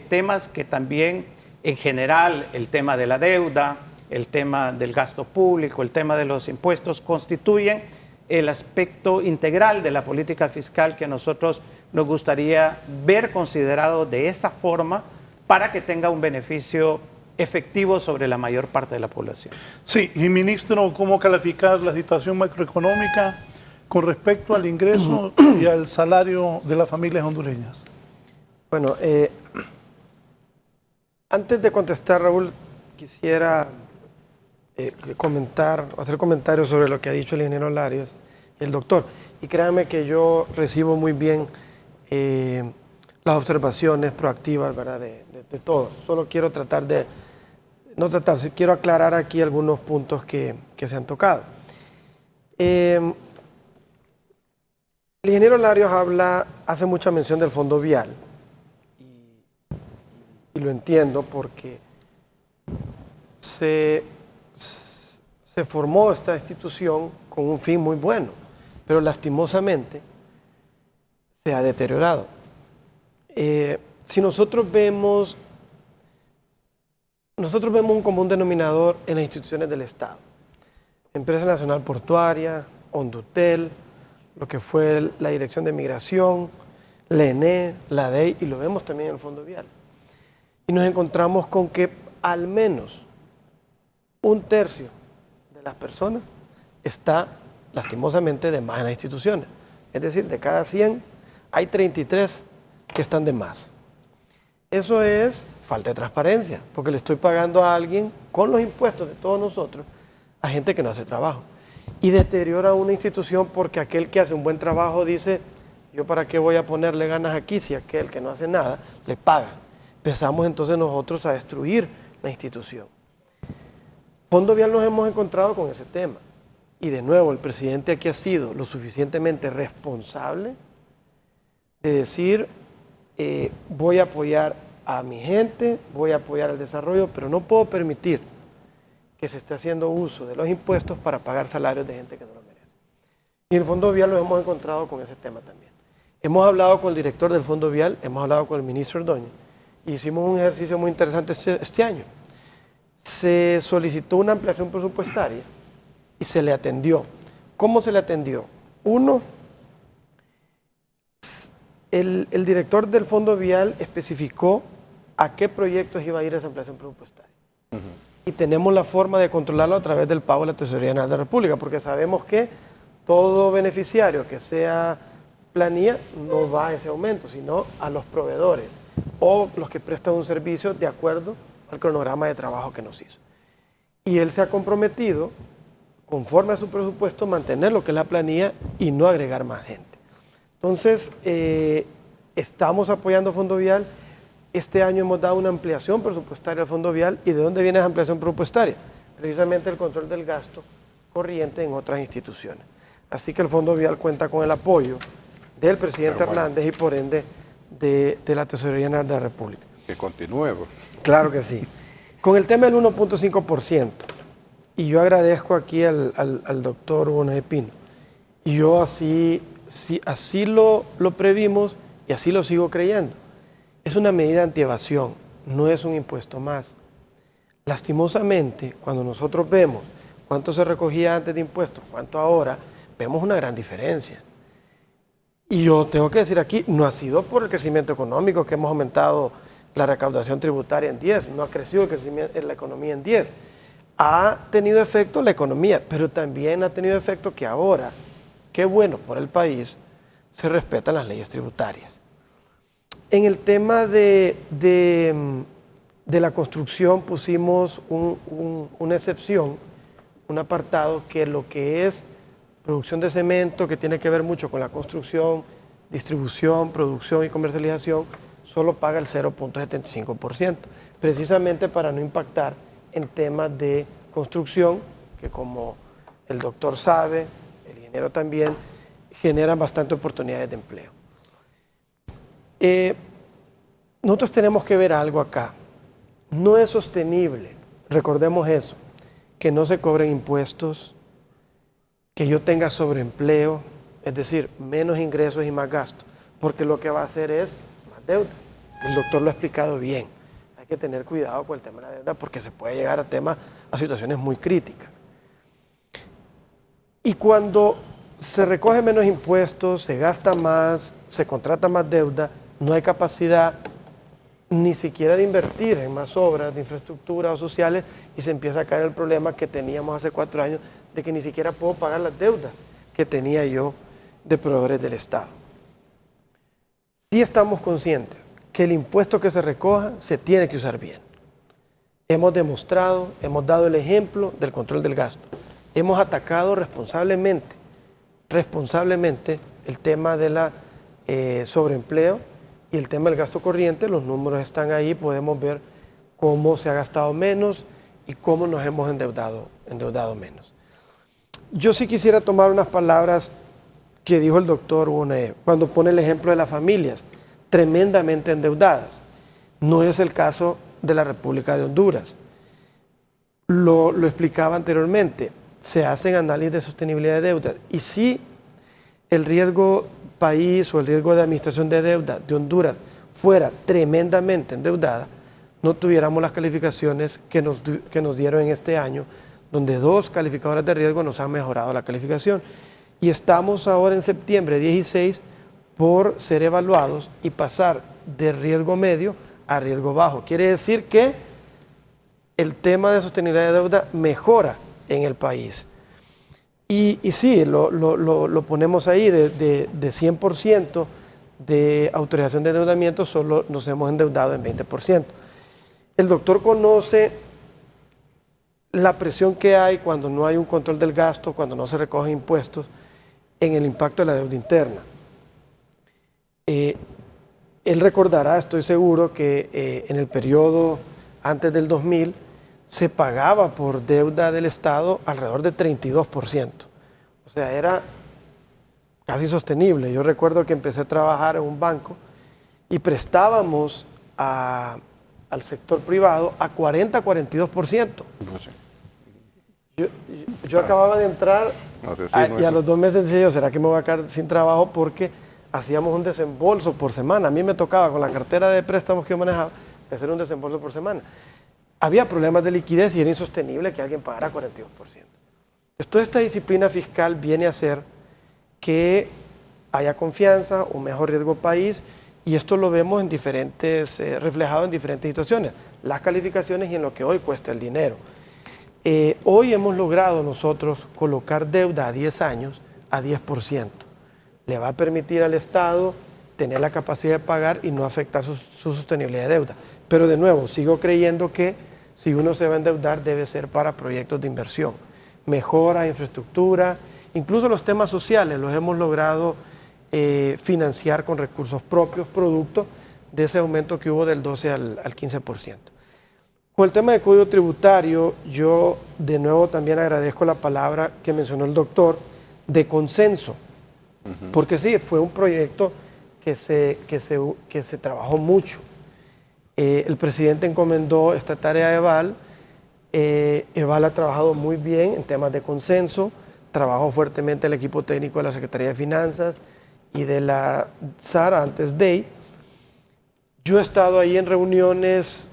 temas que también, en general, el tema de la deuda, el tema del gasto público, el tema de los impuestos, constituyen el aspecto integral de la política fiscal que a nosotros nos gustaría ver considerado de esa forma para que tenga un beneficio efectivo sobre la mayor parte de la población. Sí, y ministro, ¿cómo calificar la situación macroeconómica con respecto al ingreso y al salario de las familias hondureñas? Bueno, antes de contestar, Raúl, quisiera hacer comentarios sobre lo que ha dicho el ingeniero Larios y el doctor. Y créanme que yo recibo muy bien las observaciones proactivas, ¿verdad?, de todos. Solo quiero quiero aclarar aquí algunos puntos que se han tocado. El ingeniero Larios hace mucha mención del fondo vial. Y lo entiendo porque se formó esta institución con un fin muy bueno, pero lastimosamente se ha deteriorado. Si nosotros vemos un común denominador en las instituciones del Estado, Empresa Nacional Portuaria, Hondutel, lo que fue la Dirección de Migración, la ENE, la DEI, y lo vemos también en el fondo vial. Y nos encontramos con que al menos 1/3 de las personas está lastimosamente de más en las instituciones. Es decir, de cada 100 hay 33 que están de más. Eso es falta de transparencia, porque le estoy pagando a alguien con los impuestos de todos nosotros a gente que no hace trabajo. Y deteriora una institución porque aquel que hace un buen trabajo dice, ¿Yo para qué voy a ponerle ganas aquí si aquel que no hace nada le paga? Empezamos entonces nosotros a destruir la institución. Fondo Vial nos hemos encontrado con ese tema. Y de nuevo, el presidente aquí ha sido lo suficientemente responsable de decir, voy a apoyar a mi gente, voy a apoyar el desarrollo, pero no puedo permitir que se esté haciendo uso de los impuestos para pagar salarios de gente que no lo merece. Y en el Fondo Vial nos hemos encontrado con ese tema también. Hemos hablado con el director del Fondo Vial, hemos hablado con el ministro Ordóñez, y hicimos un ejercicio muy interesante este año. Se solicitó una ampliación presupuestaria y se le atendió. ¿Cómo se le atendió? Uno, el director del Fondo Vial especificó a qué proyectos iba a ir esa ampliación presupuestaria. Y tenemos la forma de controlarlo a través del pago de la Tesorería General de la República, porque sabemos que todo beneficiario que sea planilla no va a ese aumento, sino a los proveedores o los que prestan un servicio de acuerdo al cronograma de trabajo que nos hizo. Y él se ha comprometido, conforme a su presupuesto, mantener lo que es la planilla y no agregar más gente. Entonces, estamos apoyando Fondo Vial. Este año hemos dado una ampliación presupuestaria al Fondo Vial. ¿Y de dónde viene esa ampliación presupuestaria? Precisamente el control del gasto corriente en otras instituciones. Así que el Fondo Vial cuenta con el apoyo del presidente Hernández y por ende de la Tesorería General de la República. Que continúe. Claro que sí. Con el tema del 1.5%, y yo agradezco aquí al doctor Hugo Neve Pino, y yo así lo previmos y así lo sigo creyendo. Es una medida antievasión, no es un impuesto más. Lastimosamente, cuando nosotros vemos cuánto se recogía antes de impuestos, cuánto ahora, vemos una gran diferencia. Y yo tengo que decir aquí, no ha sido por el crecimiento económico que hemos aumentado la recaudación tributaria en 10, no ha crecido el crecimiento en la economía en 10. Ha tenido efecto la economía, pero también ha tenido efecto que ahora, qué bueno por el país, se respetan las leyes tributarias. En el tema de la construcción pusimos una excepción, un apartado que lo que es producción de cemento, que tiene que ver mucho con la construcción, distribución, producción y comercialización, solo paga el 0.75%, precisamente para no impactar en temas de construcción, que como el doctor sabe, el ingeniero también, generan bastante oportunidades de empleo. Nosotros tenemos que ver algo acá. No es sostenible, recordemos eso, que no se cobren impuestos, que yo tenga sobreempleo, es decir, menos ingresos y más gastos, porque lo que va a hacer es más deuda. El doctor lo ha explicado bien. Hay que tener cuidado con el tema de la deuda porque se puede llegar a situaciones muy críticas. Y cuando se recoge menos impuestos, se gasta más, se contrata más deuda, no hay capacidad ni siquiera de invertir en más obras de infraestructura o sociales y se empieza a caer el problema que teníamos hace 4 años de que ni siquiera puedo pagar las deudas que tenía yo de proveedores del Estado. Sí estamos conscientes que el impuesto que se recoja se tiene que usar bien. Hemos demostrado, hemos dado el ejemplo del control del gasto. Hemos atacado responsablemente el tema de la sobreempleo y el tema del gasto corriente. Los números están ahí, podemos ver cómo se ha gastado menos y cómo nos hemos endeudado menos. Yo sí quisiera tomar unas palabras que dijo el doctor Hugo Neve cuando pone el ejemplo de las familias tremendamente endeudadas. No es el caso de la República de Honduras. Lo explicaba anteriormente, se hacen análisis de sostenibilidad de deuda y si el riesgo país o el riesgo de administración de deuda de Honduras fuera tremendamente endeudada, no tuviéramos las calificaciones que nos dieron en este año, donde 2 calificadoras de riesgo nos han mejorado la calificación. Y estamos ahora en septiembre 16 por ser evaluados y pasar de riesgo medio a riesgo bajo. Quiere decir que el tema de sostenibilidad de deuda mejora en el país. Y sí, lo ponemos ahí, de 100% de autorización de endeudamiento, solo nos hemos endeudado en 20%. El doctor conoce la presión que hay cuando no hay un control del gasto, cuando no se recogen impuestos, en el impacto de la deuda interna. Él recordará, estoy seguro, que en el periodo antes del 2000 se pagaba por deuda del Estado alrededor de 32%. O sea, era casi sostenible. Yo recuerdo que empecé a trabajar en un banco y prestábamos al sector privado a 40-42%. Yo acababa de entrar y a los 2 meses decía yo, ¿será que me voy a quedar sin trabajo? Porque hacíamos un desembolso por semana. A mí me tocaba con la cartera de préstamos que yo manejaba hacer un desembolso por semana. Había problemas de liquidez y era insostenible que alguien pagara 42%. Entonces, toda esta disciplina fiscal viene a hacer que haya confianza, un mejor riesgo país, y esto lo vemos en reflejado en diferentes situaciones, las calificaciones y en lo que hoy cuesta el dinero. Hoy hemos logrado nosotros colocar deuda a 10 años a 10%. Le va a permitir al Estado tener la capacidad de pagar y no afectar su sostenibilidad de deuda. Pero de nuevo, sigo creyendo que si uno se va a endeudar debe ser para proyectos de inversión, mejora, infraestructura, incluso los temas sociales los hemos logrado financiar con recursos propios, producto de ese aumento que hubo del 12 al 15%. Con el tema de código tributario, yo de nuevo también agradezco la palabra que mencionó el doctor de consenso, porque sí, fue un proyecto que se trabajó mucho. El presidente encomendó esta tarea a EVAL. EVAL ha trabajado muy bien en temas de consenso, trabajó fuertemente el equipo técnico de la Secretaría de Finanzas y de la SAR antes de. Yo he estado ahí en reuniones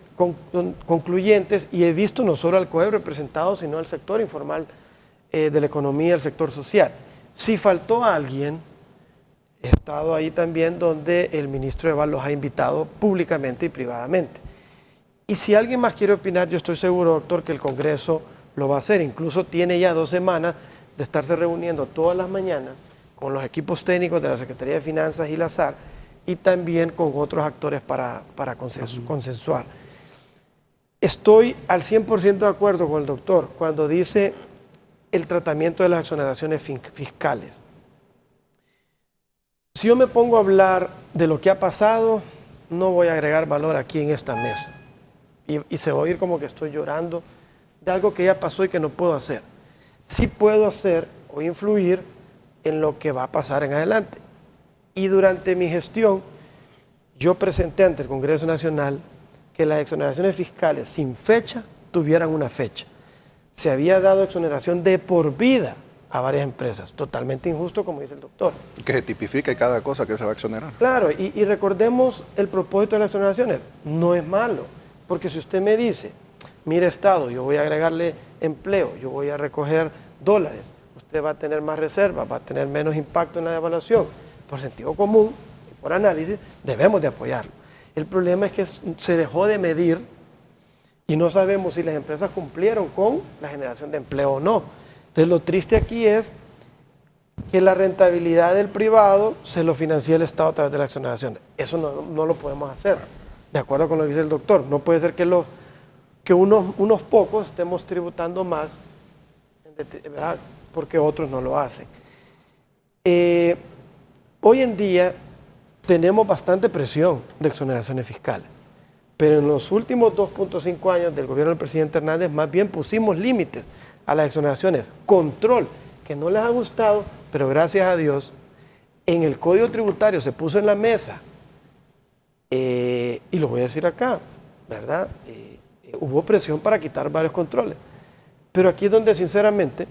concluyentes y he visto no solo al COEB representado, sino al sector informal de la economía, el sector social. Si faltó alguien, he estado ahí también donde el ministro EVAL los ha invitado públicamente y privadamente. Y si alguien más quiere opinar, yo estoy seguro, doctor, que el Congreso lo va a hacer. Incluso tiene ya 2 semanas de estarse reuniendo todas las mañanas con los equipos técnicos de la Secretaría de Finanzas y la SAR y también con otros actores para consensuar. Estoy al 100% de acuerdo con el doctor cuando dice el tratamiento de las exoneraciones fiscales. Si yo me pongo a hablar de lo que ha pasado, no voy a agregar valor aquí en esta mesa. Y se va a oír como que estoy llorando de algo que ya pasó y que no puedo hacer. Sí puedo hacer o influir en lo que va a pasar en adelante. Y durante mi gestión, yo presenté ante el Congreso Nacional que las exoneraciones fiscales sin fecha tuvieran una fecha. Se había dado exoneración de por vida a varias empresas, totalmente injusto, como dice el doctor. Que se tipifique cada cosa que se va a exonerar. Claro, y recordemos el propósito de las exoneraciones. No es malo, porque si usted me dice, mire Estado, yo voy a agregarle empleo, yo voy a recoger dólares, usted va a tener más reservas, va a tener menos impacto en la devaluación, por sentido común y por análisis, debemos de apoyarlo. El problema es que se dejó de medir y no sabemos si las empresas cumplieron con la generación de empleo o no. Entonces lo triste aquí es que la rentabilidad del privado se lo financia el Estado a través de la exoneración. Eso no lo podemos hacer, de acuerdo con lo que dice el doctor. No puede ser que unos pocos estemos tributando más, ¿verdad?, porque otros no lo hacen. Hoy en día tenemos bastante presión de exoneraciones fiscales, pero en los últimos 2.5 años del gobierno del presidente Hernández más bien pusimos límites a las exoneraciones, control, que no les ha gustado, pero gracias a Dios, en el Código Tributario se puso en la mesa, y lo voy a decir acá, ¿verdad? Hubo presión para quitar varios controles, pero aquí es donde sinceramente,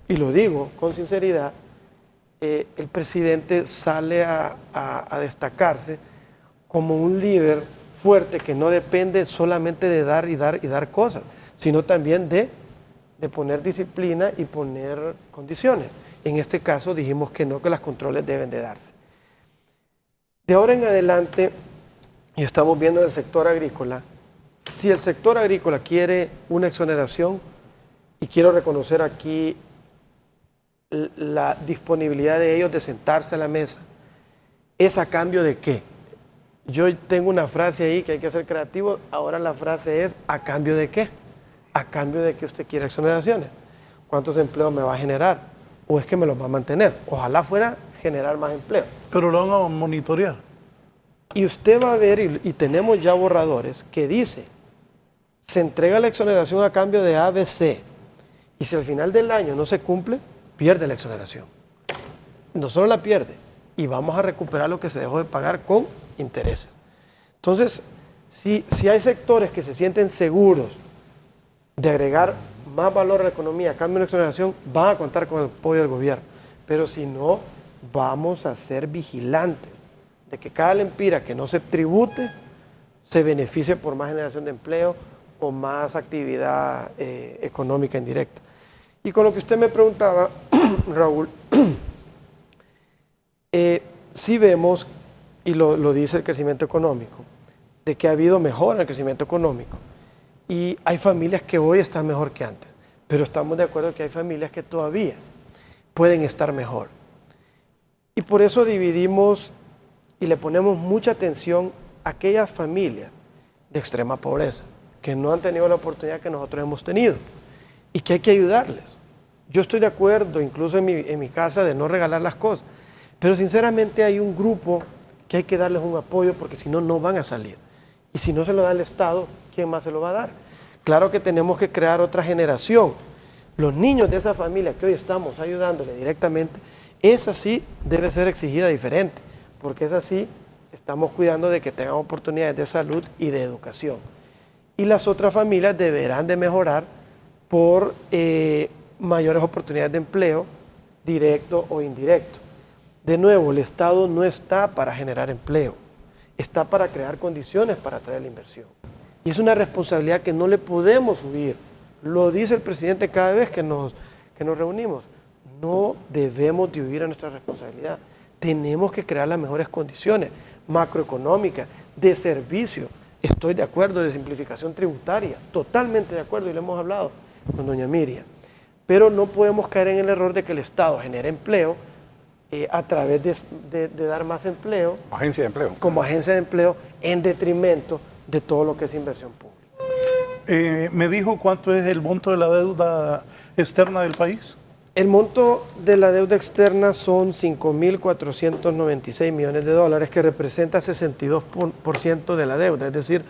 y lo digo con sinceridad, el presidente sale a destacarse como un líder fuerte que no depende solamente de dar y dar cosas, sino también de poner disciplina y poner condiciones. En este caso dijimos que no, que los controles deben de darse. De ahora en adelante, y estamos viendo en el sector agrícola, si el sector agrícola quiere una exoneración, y quiero reconocer aquí la disponibilidad de ellos de sentarse a la mesa, ¿es a cambio de qué? Yo tengo una frase ahí que hay que ser creativo, ahora la frase es ¿a cambio de qué? A cambio de que usted quiera exoneraciones. ¿Cuántos empleos me va a generar? ¿O es que me los va a mantener? Ojalá fuera generar más empleo. Pero lo van a monitorear. Y usted va a ver, y tenemos ya borradores, que dice, se entrega la exoneración a cambio de ABC. Y si al final del año no se cumple, pierde la exoneración. No solo la pierde, y vamos a recuperar lo que se dejó de pagar con intereses. Entonces, si hay sectores que se sienten seguros de agregar más valor a la economía a cambio de una exoneración, van a contar con el apoyo del gobierno. Pero si no, vamos a ser vigilantes de que cada lempira que no se tribute se beneficie por más generación de empleo o más actividad económica indirecta. Y con lo que usted me preguntaba, Raúl, sí vemos, y lo dice el crecimiento económico, de que ha habido mejora en el crecimiento económico. Y hay familias que hoy están mejor que antes, pero estamos de acuerdo que hay familias que todavía pueden estar mejor. Y por eso dividimos y le ponemos mucha atención a aquellas familias de extrema pobreza, que no han tenido la oportunidad que nosotros hemos tenido y que hay que ayudarles. Yo estoy de acuerdo, incluso en mi casa, de no regalar las cosas, pero sinceramente hay un grupo que hay que darles un apoyo porque si no, no van a salir. Y si no se lo da el Estado, ¿quién más se lo va a dar? Claro que tenemos que crear otra generación. Los niños de esa familia que hoy estamos ayudándole directamente, esa sí debe ser exigida diferente, porque esa sí estamos cuidando de que tengan oportunidades de salud y de educación. Y las otras familias deberán de mejorar por mayores oportunidades de empleo, directo o indirecto. De nuevo, el Estado no está para generar empleo, está para crear condiciones para atraer la inversión. Y es una responsabilidad que no le podemos huir. Lo dice el presidente cada vez que nos reunimos. No debemos de huir a nuestra responsabilidad. Tenemos que crear las mejores condiciones macroeconómicas, de servicio. Estoy de acuerdo, de simplificación tributaria, totalmente de acuerdo, y lo hemos hablado con doña Miriam. Pero no podemos caer en el error de que el Estado genere empleo a través de dar más empleo. Agencia de empleo. Como agencia de empleo, en detrimento de todo lo que es inversión pública. ¿Me dijo cuánto es el monto de la deuda externa del país? El monto de la deuda externa son 5.496 millones de dólares, que representa 62% de la deuda, es decir,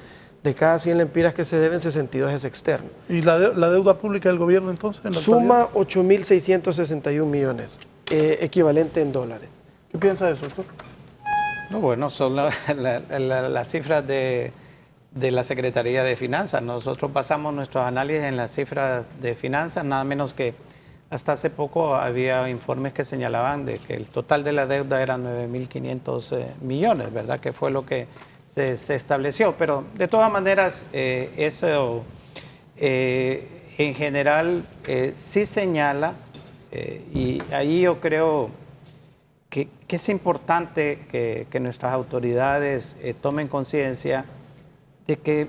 de cada 100 lempiras que se deben, 62 es externo. ¿Y la deuda pública del gobierno entonces? Suma 8.661 millones, equivalente en dólares. ¿Qué piensa de eso, doctor? No, bueno, son las cifras de la Secretaría de Finanzas. Nosotros basamos nuestros análisis en las cifras de finanzas, nada menos que hasta hace poco había informes que señalaban de que el total de la deuda era 9.500 millones, ¿verdad? Que fue lo que se estableció. Pero de todas maneras, eso en general sí señala, y ahí yo creo que es importante que nuestras autoridades tomen conciencia de que el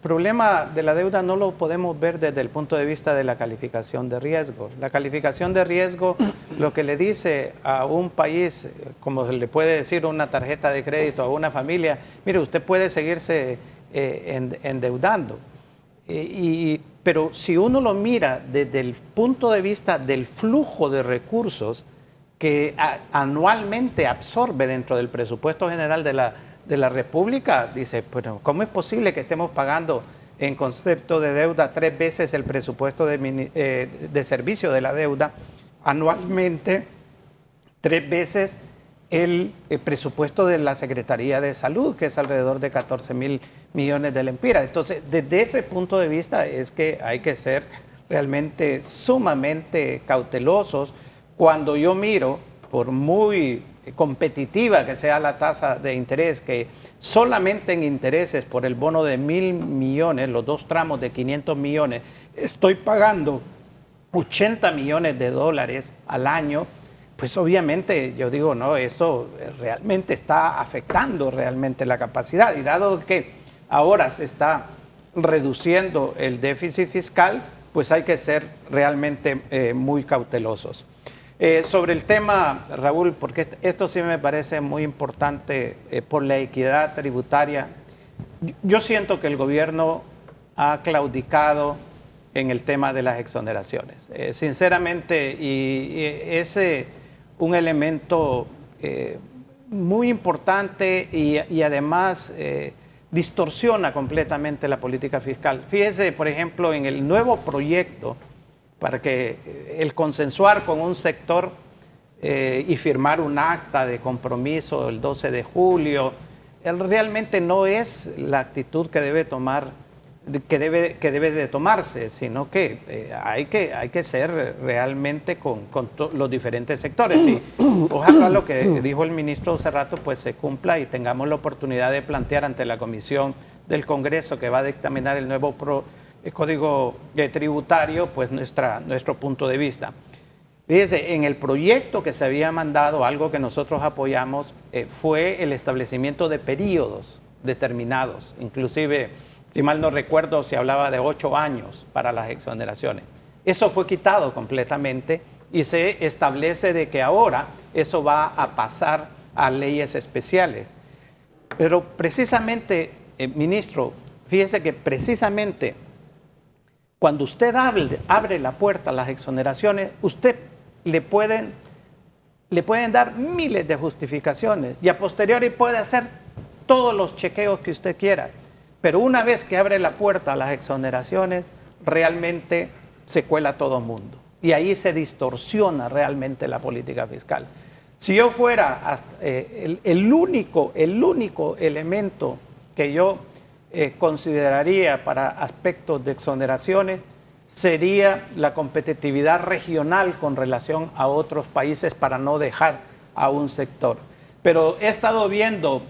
problema de la deuda no lo podemos ver desde el punto de vista de la calificación de riesgo. La calificación de riesgo lo que le dice a un país, como se le puede decir una tarjeta de crédito a una familia, mire, usted puede seguirse endeudando. Pero si uno lo mira desde el punto de vista del flujo de recursos que anualmente absorbe dentro del presupuesto general de la República, dice, bueno, ¿cómo es posible que estemos pagando en concepto de deuda 3 veces el presupuesto de servicio de la deuda, anualmente 3 veces el presupuesto de la Secretaría de Salud, que es alrededor de 14.000 millones de lempiras? Entonces, desde ese punto de vista es que hay que ser realmente sumamente cautelosos cuando yo miro, por muy competitiva que sea la tasa de interés, que solamente en intereses por el bono de 1.000 millones, los 2 tramos de 500 millones, estoy pagando 80 millones de dólares al año, pues obviamente yo digo, no, esto realmente está afectando realmente la capacidad, y dado que ahora se está reduciendo el déficit fiscal, pues hay que ser realmente muy cautelosos. Sobre el tema, Raúl, porque esto sí me parece muy importante por la equidad tributaria, yo siento que el gobierno ha claudicado en el tema de las exoneraciones. Sinceramente, y es un elemento muy importante y además distorsiona completamente la política fiscal. Fíjese, por ejemplo, en el nuevo proyecto, para que el consensuar con un sector y firmar un acta de compromiso el 12 de julio, realmente no es la actitud que debe de tomarse, sino que hay que ser realmente con los diferentes sectores. Y ojalá lo que dijo el ministro hace rato pues se cumpla y tengamos la oportunidad de plantear ante la Comisión del Congreso que va a dictaminar el nuevo Código Tributario pues nuestro punto de vista. Fíjese, en el proyecto que se había mandado, algo que nosotros apoyamos fue el establecimiento de periodos determinados, inclusive, si mal no recuerdo, se hablaba de 8 años para las exoneraciones. Eso fue quitado completamente y se establece de que ahora eso va a pasar a leyes especiales. Pero precisamente, ministro, fíjese que precisamente cuando usted abre la puerta a las exoneraciones, usted le pueden dar miles de justificaciones y a posteriori puede hacer todos los chequeos que usted quiera. Pero una vez que abre la puerta a las exoneraciones, realmente se cuela todo el mundo. Y ahí se distorsiona realmente la política fiscal. Si yo fuera el único elemento que yo consideraría para aspectos de exoneraciones, sería la competitividad regional con relación a otros países para no dejar a un sector. Pero he estado viendo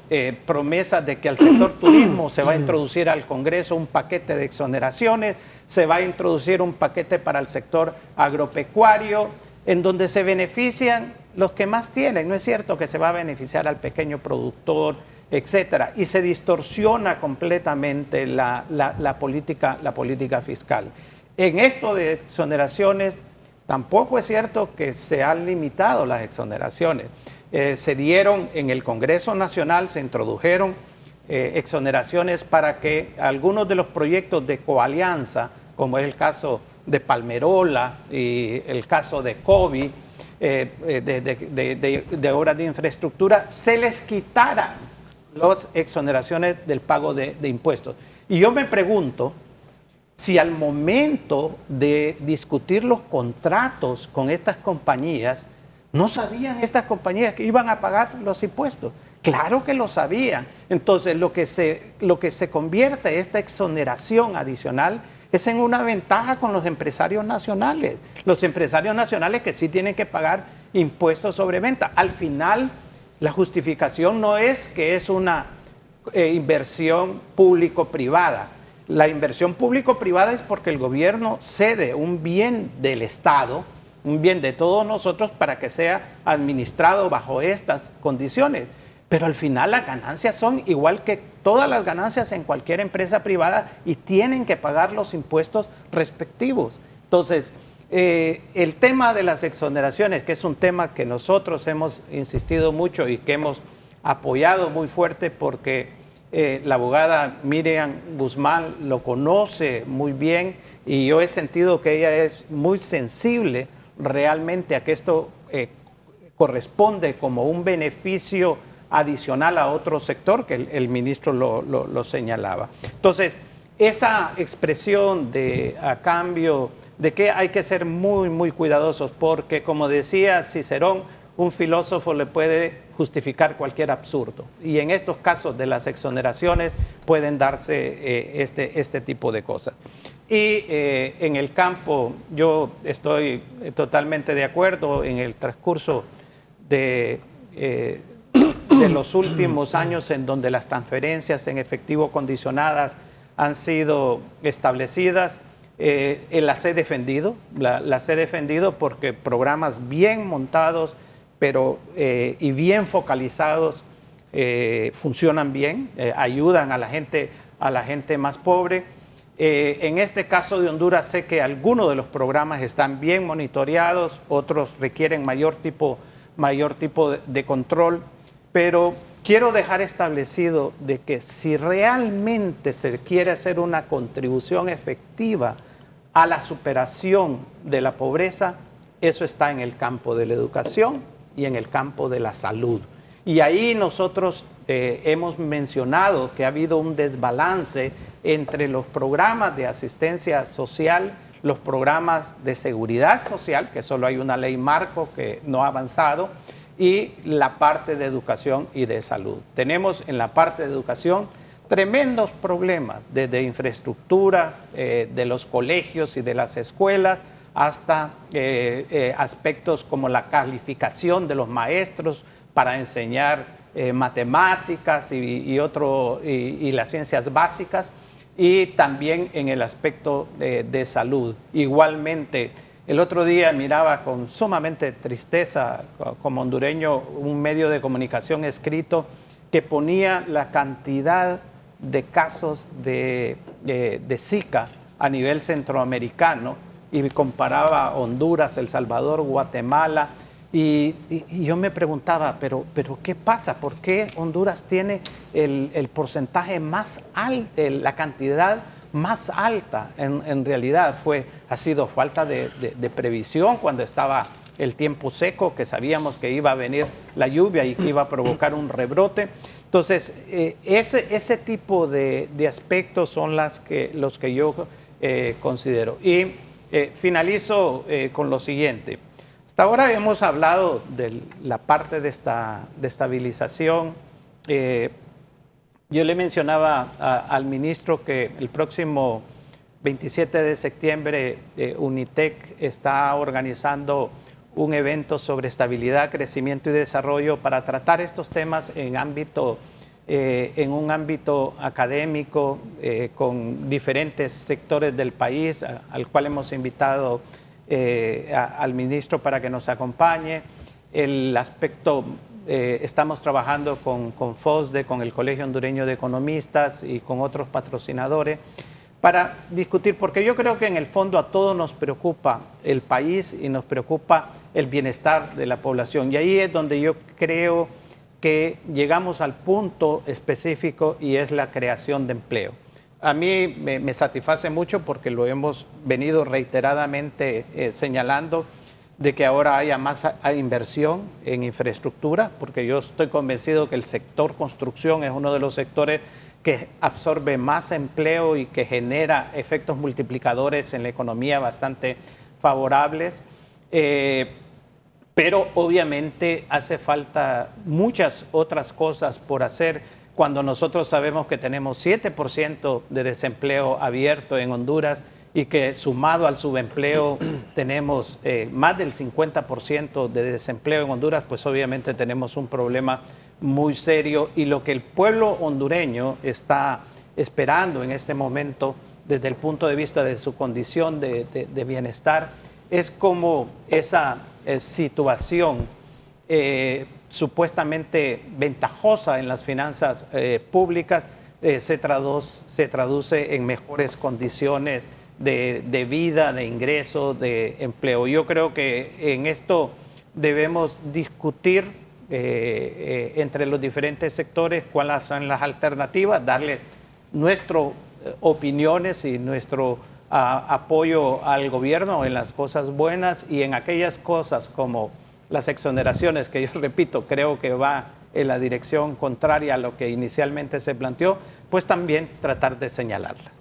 promesas de que al sector turismo se va a introducir al Congreso un paquete de exoneraciones, se va a introducir un paquete para el sector agropecuario, en donde se benefician los que más tienen. No es cierto que se va a beneficiar al pequeño productor, etcétera, y se distorsiona completamente la política fiscal. En esto de exoneraciones, tampoco es cierto que se han limitado las exoneraciones. Se dieron en el Congreso Nacional, se introdujeron exoneraciones para que algunos de los proyectos de coalianza, como es el caso de Palmerola y el caso de COVID, de obras de infraestructura, se les quitaran las exoneraciones del pago de impuestos. Y yo me pregunto si al momento de discutir los contratos con estas compañías, no sabían estas compañías que iban a pagar los impuestos. Claro que lo sabían. Entonces, lo que se convierte esta exoneración adicional es en una ventaja con los empresarios nacionales. Los empresarios nacionales que sí tienen que pagar impuestos sobre venta. Al final, la justificación no es que es una inversión público-privada. La inversión público-privada es porque el gobierno cede un bien del Estado, un bien de todos nosotros, para que sea administrado bajo estas condiciones. Pero al final las ganancias son igual que todas las ganancias en cualquier empresa privada y tienen que pagar los impuestos respectivos. Entonces, el tema de las exoneraciones, que es un tema que nosotros hemos insistido mucho y que hemos apoyado muy fuerte porque la abogada Miriam Guzmán lo conoce muy bien y yo he sentido que ella es muy sensible realmente a que esto corresponde como un beneficio adicional a otro sector, que el ministro lo señalaba. Entonces, esa expresión de a cambio de que hay que ser muy, muy cuidadosos, porque como decía Cicerón, un filósofo le puede justificar cualquier absurdo. Y en estos casos de las exoneraciones pueden darse este tipo de cosas. Y en el campo, yo estoy totalmente de acuerdo. En el transcurso de los últimos años, en donde las transferencias en efectivo condicionadas han sido establecidas, las he defendido. Las he defendido porque programas bien montados y bien focalizados funcionan bien, ayudan a la gente más pobre. En este caso de Honduras sé que algunos de los programas están bien monitoreados, otros requieren mayor tipo de control, pero quiero dejar establecido de que si realmente se quiere hacer una contribución efectiva a la superación de la pobreza, eso está en el campo de la educación y en el campo de la salud. Y ahí nosotros hemos mencionado que ha habido un desbalance entre los programas de asistencia social, los programas de seguridad social, que solo hay una ley marco que no ha avanzado, y la parte de educación y de salud. Tenemos en la parte de educación tremendos problemas, desde infraestructura de los colegios y de las escuelas, hasta aspectos como la calificación de los maestros para enseñar matemáticas y las ciencias básicas, y también en el aspecto de salud. Igualmente, el otro día miraba con sumamente tristeza, como hondureño, un medio de comunicación escrito que ponía la cantidad de casos de Zika a nivel centroamericano y comparaba Honduras, El Salvador, Guatemala, y yo me preguntaba, pero ¿qué pasa? ¿Por qué Honduras tiene el porcentaje más alto, la cantidad más alta? En realidad ha sido falta de previsión cuando estaba el tiempo seco, que sabíamos que iba a venir la lluvia y que iba a provocar un rebrote. Entonces, ese tipo de aspectos son los que yo considero. Y finalizo con lo siguiente. Hasta ahora hemos hablado de la parte de estabilización. Yo le mencionaba al ministro que el próximo 27 de septiembre UNITEC está organizando un evento sobre estabilidad, crecimiento y desarrollo para tratar estos temas en un ámbito académico, con diferentes sectores del país, al cual hemos invitado al ministro para que nos acompañe. El aspecto, estamos trabajando con FOSDE, con el Colegio Hondureño de Economistas y con otros patrocinadores para discutir, porque yo creo que en el fondo a todos nos preocupa el país y nos preocupa el bienestar de la población. Y ahí es donde yo creo que llegamos al punto específico, y es la creación de empleo. A mí me satisface mucho porque lo hemos venido reiteradamente señalando, de que ahora haya más inversión en infraestructura, porque yo estoy convencido que el sector construcción es uno de los sectores que absorbe más empleo y que genera efectos multiplicadores en la economía bastante favorables. Pero obviamente hace falta muchas otras cosas por hacer cuando nosotros sabemos que tenemos 7% de desempleo abierto en Honduras y que sumado al subempleo tenemos más del 50% de desempleo en Honduras, pues obviamente tenemos un problema muy serio, y lo que el pueblo hondureño está esperando en este momento desde el punto de vista de su condición de bienestar es como esa situación supuestamente ventajosa en las finanzas públicas se traduce en mejores condiciones de vida, de ingreso, de empleo. Yo creo que en esto debemos discutir entre los diferentes sectores cuáles son las alternativas, darle nuestras opiniones y nuestro apoyo al gobierno en las cosas buenas, y en aquellas cosas como las exoneraciones, que yo repito, creo que va en la dirección contraria a lo que inicialmente se planteó, pues también tratar de señalarlas.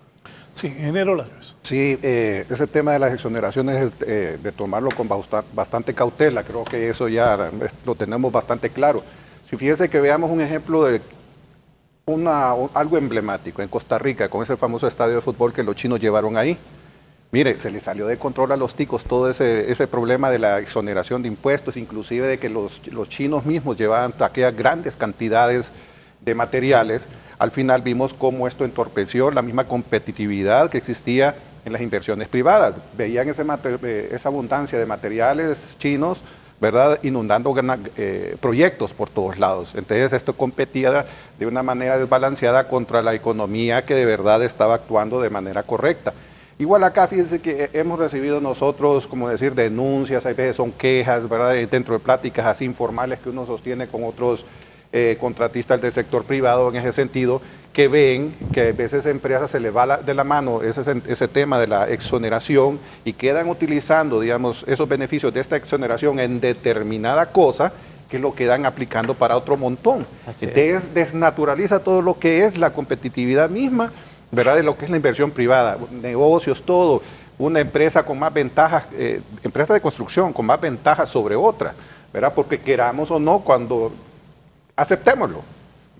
Sí, ingeniero Larios. Sí, ese tema de las exoneraciones es de tomarlo con bastante cautela. Creo que eso ya lo tenemos bastante claro. Si fíjese que veamos un ejemplo de algo emblemático en Costa Rica, con ese famoso estadio de fútbol que los chinos llevaron ahí. Mire, se les salió de control a los ticos todo ese problema de la exoneración de impuestos, inclusive de que los chinos mismos llevaban aquellas grandes cantidades de materiales. Al final vimos cómo esto entorpeció la misma competitividad que existía en las inversiones privadas. Veían esa abundancia de materiales chinos, ¿verdad?, inundando proyectos por todos lados. Entonces esto competía de una manera desbalanceada contra la economía que de verdad estaba actuando de manera correcta. Igual acá, fíjense que hemos recibido nosotros, como decir, denuncias, hay veces son quejas, ¿verdad?, dentro de pláticas así informales que uno sostiene con otros contratistas del sector privado en ese sentido, que ven que a veces a empresas se les va de la mano ese tema de la exoneración y quedan utilizando, digamos, esos beneficios de esta exoneración en determinada cosa que lo quedan aplicando para otro montón. Desnaturaliza todo lo que es la competitividad misma, ¿verdad? De lo que es la inversión privada, negocios, todo. Una empresa con más ventajas, empresa de construcción con más ventajas sobre otra, ¿verdad? Porque queramos o no, cuando aceptémoslo,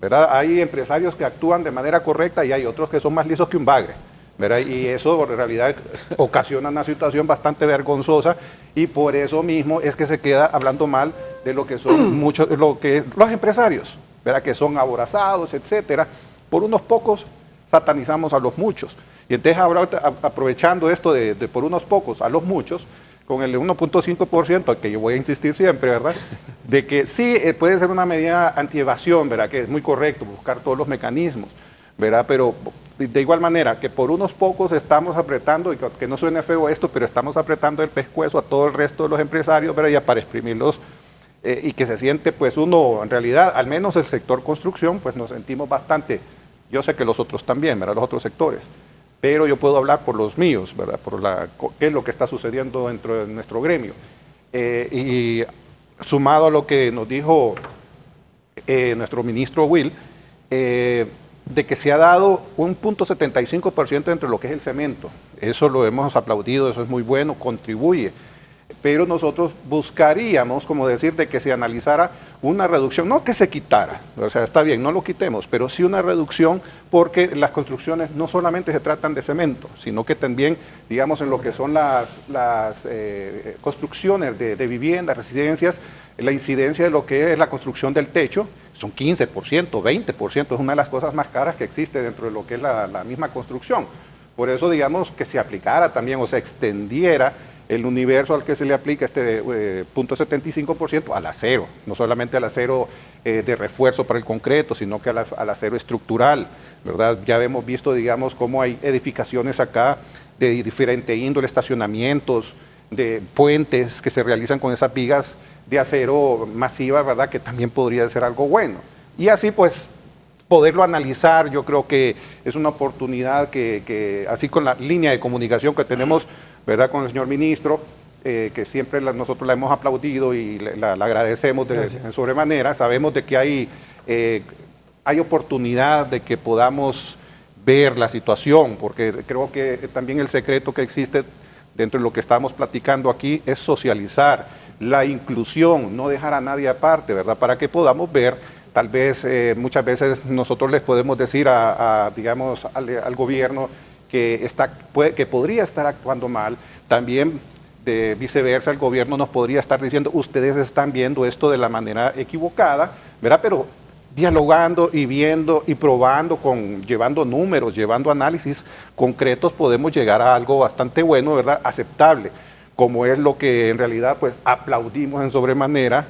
¿verdad? Hay empresarios que actúan de manera correcta y hay otros que son más lisos que un bagre, ¿verdad? Y eso en realidad ocasiona una situación bastante vergonzosa y por eso mismo es que se queda hablando mal de lo que son muchos, los empresarios, ¿verdad? Que son aborazados, etcétera. Por unos pocos satanizamos a los muchos. Y entonces ahora, aprovechando esto de por unos pocos a los muchos, con el 1.5%, que yo voy a insistir siempre, ¿verdad? De que sí puede ser una medida antievasión, ¿verdad? Que es muy correcto buscar todos los mecanismos, ¿verdad? Pero de igual manera que por unos pocos estamos apretando, y que no suene feo esto, pero estamos apretando el pescuezo a todo el resto de los empresarios, ¿verdad? Ya para exprimirlos y que se siente pues uno, en realidad, al menos el sector construcción, pues nos sentimos bastante, yo sé que los otros también, ¿verdad? Los otros sectores. Pero yo puedo hablar por los míos, ¿verdad? Por qué es lo que está sucediendo dentro de nuestro gremio. Y sumado a lo que nos dijo nuestro ministro Will, de que se ha dado un 0.75% entre lo que es el cemento. Eso lo hemos aplaudido, eso es muy bueno, contribuye. Pero nosotros buscaríamos, como decir, de que se analizara una reducción, no que se quitara, o sea, está bien, no lo quitemos, pero sí una reducción, porque las construcciones no solamente se tratan de cemento, sino que también, digamos, en lo que son las construcciones de viviendas, residencias, la incidencia de lo que es la construcción del techo, son 15%, 20%, es una de las cosas más caras que existe dentro de lo que es la misma construcción. Por eso, digamos, que se aplicara también o se extendiera el universo al que se le aplica este 0.75% al acero, no solamente al acero de refuerzo para el concreto, sino que al acero estructural, ¿verdad? Ya hemos visto, digamos, cómo hay edificaciones acá de diferente índole, estacionamientos, de puentes que se realizan con esas vigas de acero masiva, ¿verdad? Que también podría ser algo bueno. Y así, pues, poderlo analizar, yo creo que es una oportunidad que así con la línea de comunicación que tenemos, ¿verdad? Con el señor ministro, que siempre nosotros la hemos aplaudido y la agradecemos en sobremanera. Sabemos de que hay oportunidad de que podamos ver la situación, porque creo que también el secreto que existe dentro de lo que estamos platicando aquí es socializar la inclusión, no dejar a nadie aparte, ¿verdad? Para que podamos ver, tal vez muchas veces nosotros les podemos decir digamos, al gobierno que podría estar actuando mal, también de viceversa el gobierno nos podría estar diciendo ustedes están viendo esto de la manera equivocada, ¿verdad? Pero dialogando y viendo y probando, llevando números, llevando análisis concretos, podemos llegar a algo bastante bueno, ¿verdad? Aceptable, como es lo que en realidad pues aplaudimos en sobremanera,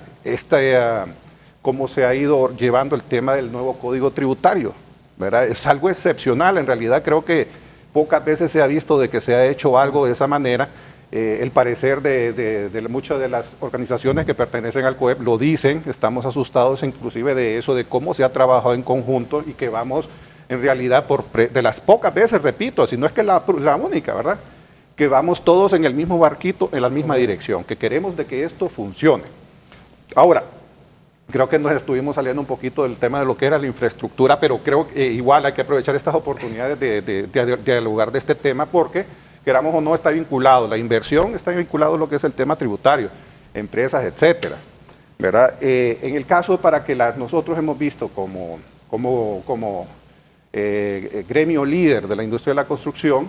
cómo se ha ido llevando el tema del nuevo Código Tributario, ¿verdad? Es algo excepcional, en realidad creo que pocas veces se ha visto de que se ha hecho algo de esa manera. El parecer de muchas de las organizaciones que pertenecen al COEP lo dicen, estamos asustados inclusive de eso, de cómo se ha trabajado en conjunto y que vamos en realidad de las pocas veces, repito, si no es que la única, ¿verdad? Que vamos todos en el mismo barquito, en la misma dirección, que queremos de que esto funcione. Ahora, creo que nos estuvimos saliendo un poquito del tema de lo que era la infraestructura, pero creo que igual hay que aprovechar estas oportunidades de dialogar de este tema porque, queramos o no, está vinculado, la inversión está vinculado a lo que es el tema tributario, empresas, etcétera, ¿verdad? En el caso para que nosotros hemos visto como gremio líder de la industria de la construcción,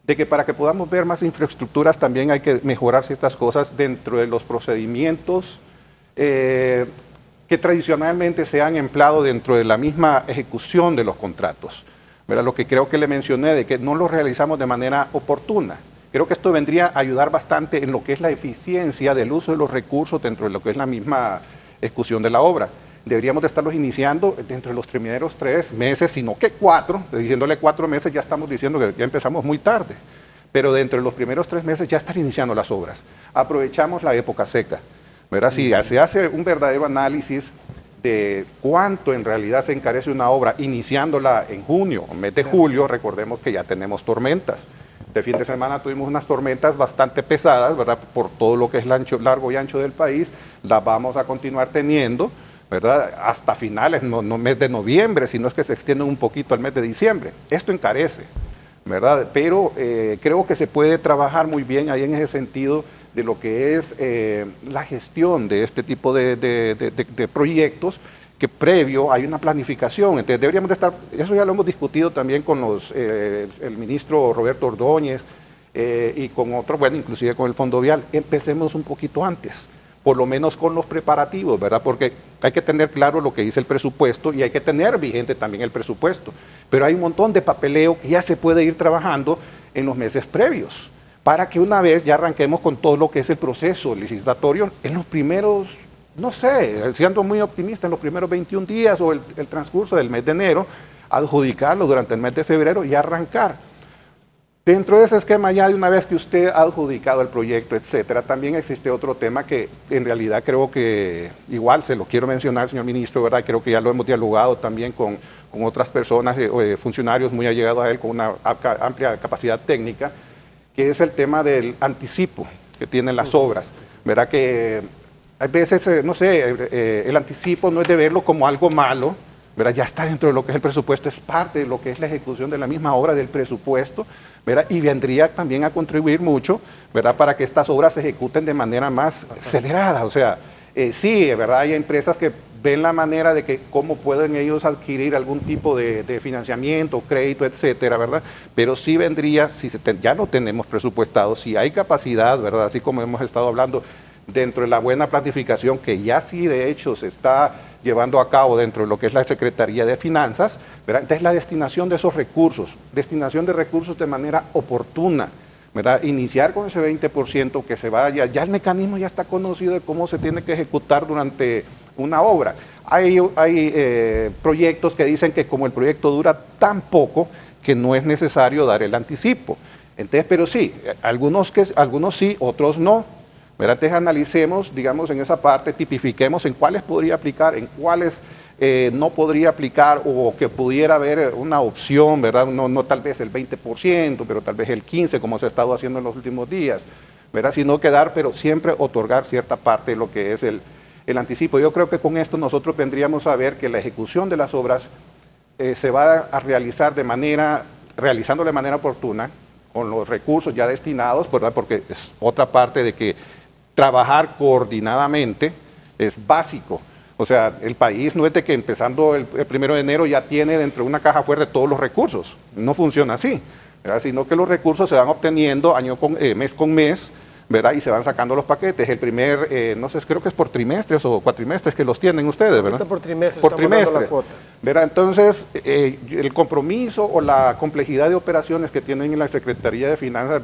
de que para que podamos ver más infraestructuras también hay que mejorar ciertas cosas dentro de los procedimientos que tradicionalmente se han empleado dentro de la misma ejecución de los contratos. ¿Verdad? Lo que creo que le mencioné, de que no lo realizamos de manera oportuna. Creo que esto vendría a ayudar bastante en lo que es la eficiencia del uso de los recursos dentro de lo que es la misma ejecución de la obra. Deberíamos de estarlos iniciando dentro de los primeros 3 meses, sino que 4, diciéndole 4 meses ya estamos diciendo que ya empezamos muy tarde, pero dentro de los primeros 3 meses ya estar iniciando las obras. Aprovechamos la época seca, ¿verdad? Si se hace un verdadero análisis de cuánto en realidad se encarece una obra iniciándola en junio, en mes de julio, recordemos que ya tenemos tormentas, Este fin de semana tuvimos unas tormentas bastante pesadas, ¿verdad? Por todo lo que es el largo y ancho del país, las vamos a continuar teniendo, ¿verdad? Hasta finales, no mes de noviembre, sino es que se extienden un poquito al mes de diciembre. Esto encarece, ¿verdad? Pero creo que se puede trabajar muy bien ahí en ese sentido de lo que es la gestión de este tipo de proyectos, que previo hay una planificación. Entonces deberíamos de estar, eso ya lo hemos discutido también con el ministro Roberto Ordóñez y con otros, bueno, inclusive con el Fondo Vial. Empecemos un poquito antes, por lo menos con los preparativos, ¿verdad? Porque hay que tener claro lo que dice el presupuesto y hay que tener vigente también el presupuesto. Pero hay un montón de papeleo que ya se puede ir trabajando en los meses previos, para que una vez ya arranquemos con todo lo que es el proceso licitatorio en los primeros, no sé, siendo muy optimista, en los primeros 21 días o el transcurso del mes de enero, adjudicarlo durante el mes de febrero y arrancar. Dentro de ese esquema, ya de una vez que usted ha adjudicado el proyecto, etcétera, también existe otro tema que en realidad creo que, igual se lo quiero mencionar, señor ministro, ¿verdad? Creo que ya lo hemos dialogado también con otras personas, funcionarios muy allegados a él, con una amplia capacidad técnica, que es el tema del anticipo que tienen las obras, ¿verdad? Que hay veces, no sé, el anticipo no es de verlo como algo malo, ¿verdad? Ya está dentro de lo que es el presupuesto, es parte de lo que es la ejecución de la misma obra del presupuesto, ¿verdad? Y vendría también a contribuir mucho, ¿verdad? Para que estas obras se ejecuten de manera más acelerada. O sea, sí, ¿verdad? Hay empresas que ven la manera de que cómo pueden ellos adquirir algún tipo de financiamiento, crédito, etcétera, ¿verdad? Pero sí vendría, si ya lo tenemos presupuestado, si hay capacidad, ¿verdad? Así como hemos estado hablando, dentro de la buena planificación que ya sí de hecho se está llevando a cabo dentro de lo que es la Secretaría de Finanzas, ¿verdad? Entonces la destinación de esos recursos, destinación de recursos de manera oportuna, ¿verdad? Iniciar con ese 20% que se vaya, ya el mecanismo ya está conocido de cómo se tiene que ejecutar durante una obra. Hay proyectos que dicen que como el proyecto dura tan poco, que no es necesario dar el anticipo. Entonces, pero sí, algunos sí, otros no. Entonces analicemos, digamos, en esa parte, tipifiquemos en cuáles podría aplicar, en cuáles no podría aplicar o que pudiera haber una opción, ¿verdad? No tal vez el 20%, pero tal vez el 15%, como se ha estado haciendo en los últimos días, ¿verdad? Sino quedar, pero siempre otorgar cierta parte de lo que es el anticipo. Yo creo que con esto nosotros vendríamos a ver que la ejecución de las obras se va a realizar realizando de manera oportuna, con los recursos ya destinados, ¿verdad? Porque es otra parte de que trabajar coordinadamente es básico. O sea, el país no es de que empezando el 1 de enero ya tiene dentro de una caja fuerte todos los recursos. No funciona así, ¿verdad? Sino que los recursos se van obteniendo mes con mes, ¿verdad? Y se van sacando los paquetes. El primer, no sé, creo que es por trimestres o cuatrimestres que los tienen ustedes, ¿verdad? Por trimestre. Por trimestre, ¿verdad? Entonces, el compromiso o la complejidad de operaciones que tienen en la Secretaría de Finanzas,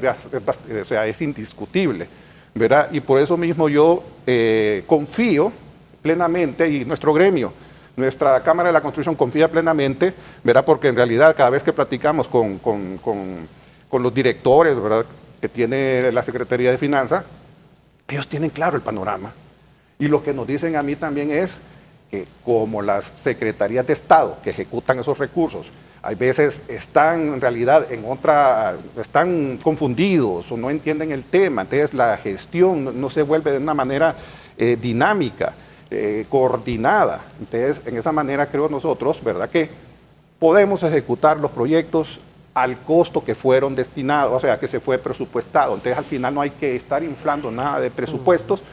o sea, es indiscutible, ¿verdad? Y por eso mismo yo confío plenamente, y nuestro gremio, nuestra Cámara de la Construcción confía plenamente, ¿verdad? Porque en realidad cada vez que platicamos con los directores, ¿verdad?, que tiene la Secretaría de Finanzas, ellos tienen claro el panorama. Y lo que nos dicen a mí también es que como las secretarías de Estado que ejecutan esos recursos, hay veces están en realidad están confundidos o no entienden el tema, entonces la gestión no se vuelve de una manera dinámica, coordinada. Entonces, en esa manera creo nosotros, ¿verdad?, que podemos ejecutar los proyectos al costo que fueron destinados, o sea, que se fue presupuestado. Entonces, al final no hay que estar inflando nada de presupuestos,